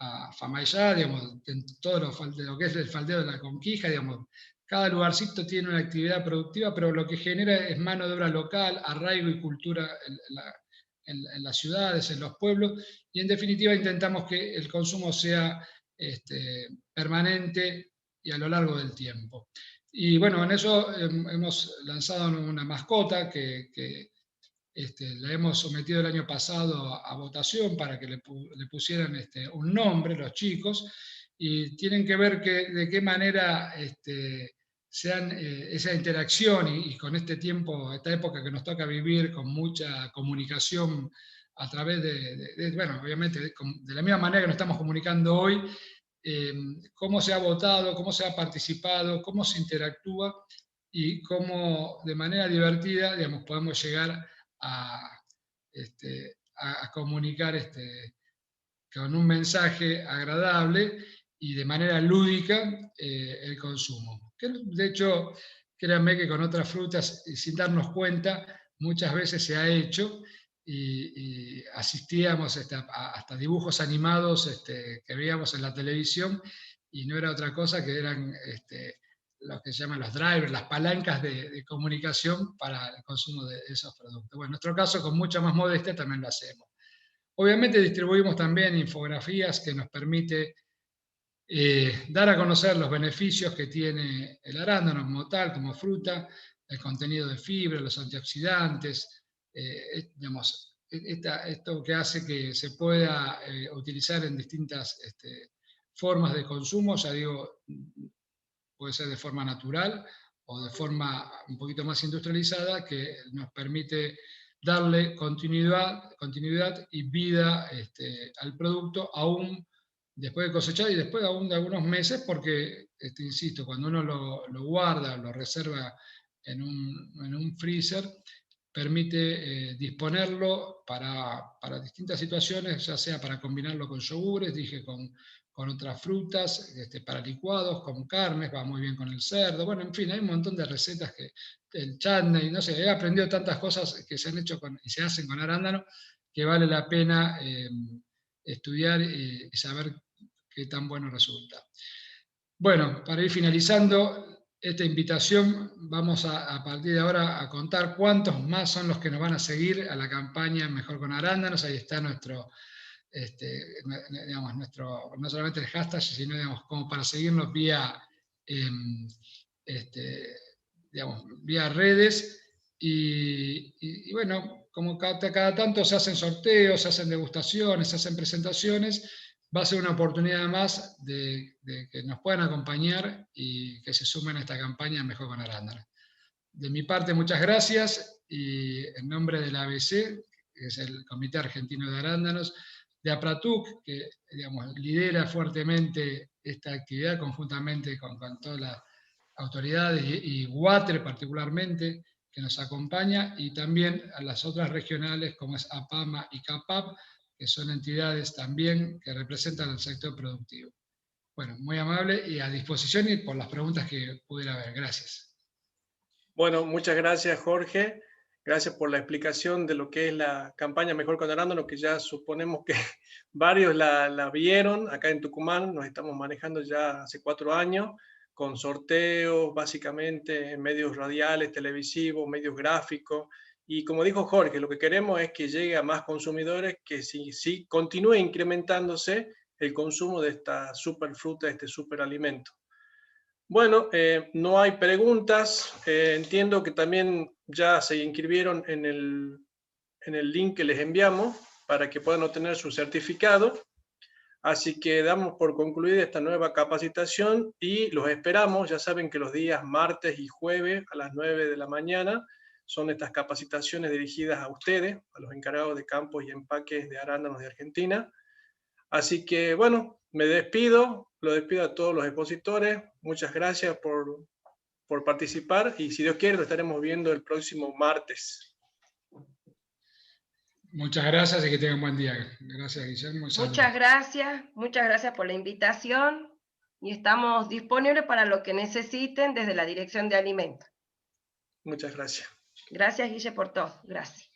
a Famayá, digamos, en todo lo que es el faldeo de la Conquija, digamos, cada lugarcito tiene una actividad productiva, pero lo que genera es mano de obra local, arraigo y cultura en las ciudades, en los pueblos, y en definitiva intentamos que el consumo sea permanente y a lo largo del tiempo. Y bueno, en eso hemos lanzado una mascota que la hemos sometido el año pasado a votación para que le pusieran un nombre los chicos, y tienen que ver de qué manera sean esa interacción y con este tiempo, esta época que nos toca vivir con mucha comunicación a través bueno, obviamente, de la misma manera que nos estamos comunicando hoy, cómo se ha votado, cómo se ha participado, cómo se interactúa y cómo de manera divertida, digamos, podemos llegar a comunicar con un mensaje agradable y de manera lúdica el consumo. Que, de hecho, créanme que con otras frutas, sin darnos cuenta, muchas veces se ha hecho y asistíamos hasta dibujos animados que veíamos en la televisión y no era otra cosa que eran lo que se llaman los drivers, las palancas de comunicación para el consumo de esos productos. Bueno, en nuestro caso, con mucha más modestia, también lo hacemos. Obviamente distribuimos también infografías que nos permite dar a conocer los beneficios que tiene el arándano como tal, como fruta, el contenido de fibra, los antioxidantes, digamos, esto que hace que se pueda utilizar en distintas formas de consumo, ya digo, puede ser de forma natural o de forma un poquito más industrializada, que nos permite darle continuidad y vida al producto, aún después de cosechar y después aún de algunos meses, porque, insisto, cuando uno lo guarda, lo reserva en un freezer, permite disponerlo para distintas situaciones, ya sea para combinarlo con yogures, dije, con otras frutas, para licuados, con carnes, va muy bien con el cerdo, bueno, en fin, hay un montón de recetas que el chutney, no sé, he aprendido tantas cosas que se han hecho y se hacen con arándano, que vale la pena estudiar y saber qué tan bueno resulta. Bueno, para ir finalizando esta invitación, vamos a partir de ahora a contar cuántos más son los que nos van a seguir a la campaña Mejor con Arándanos. Ahí está digamos, no solamente el hashtag, sino, digamos, como para seguirnos vía, digamos, vía redes. Y bueno, como cada tanto se hacen sorteos, se hacen degustaciones, se hacen presentaciones, va a ser una oportunidad más de que nos puedan acompañar y que se sumen a esta campaña Mejor con Arándanos. De mi parte, muchas gracias, y en nombre del ABC, que es el Comité Argentino de Arándanos, de APRATUC, que, digamos, lidera fuertemente esta actividad conjuntamente con todas las autoridades, y WATER particularmente, que nos acompaña, y también a las otras regionales como es APAMA y CAPAP, que son entidades también que representan al sector productivo. Bueno, muy amable y a disposición y por las preguntas que pudiera haber. Gracias. Bueno, muchas gracias, Jorge. Gracias por la explicación de lo que es la campaña Mejor con Arándano, que ya suponemos que varios la vieron acá en Tucumán. Nos estamos manejando ya hace 4 años, con sorteos, básicamente en medios radiales, televisivos, medios gráficos. Y como dijo Jorge, lo que queremos es que llegue a más consumidores, que sí continúe incrementándose el consumo de esta superfruta, de este superalimento. Bueno, no hay preguntas. Entiendo que también ya se inscribieron en el link que les enviamos para que puedan obtener su certificado. Así que damos por concluida esta nueva capacitación y los esperamos. Ya saben que los días martes y jueves a las 9 de la mañana son estas capacitaciones dirigidas a ustedes, a los encargados de campos y empaques de arándanos de Argentina. Así que, bueno, me despido, lo despido a todos los expositores. Muchas gracias por participar y, si Dios quiere, lo estaremos viendo el próximo martes. Muchas gracias y que tengan un buen día. Gracias, Guillermo. Muchas gracias por la invitación y estamos disponibles para lo que necesiten desde la Dirección de Alimentos. Muchas gracias. Gracias, Guille, por todo. Gracias.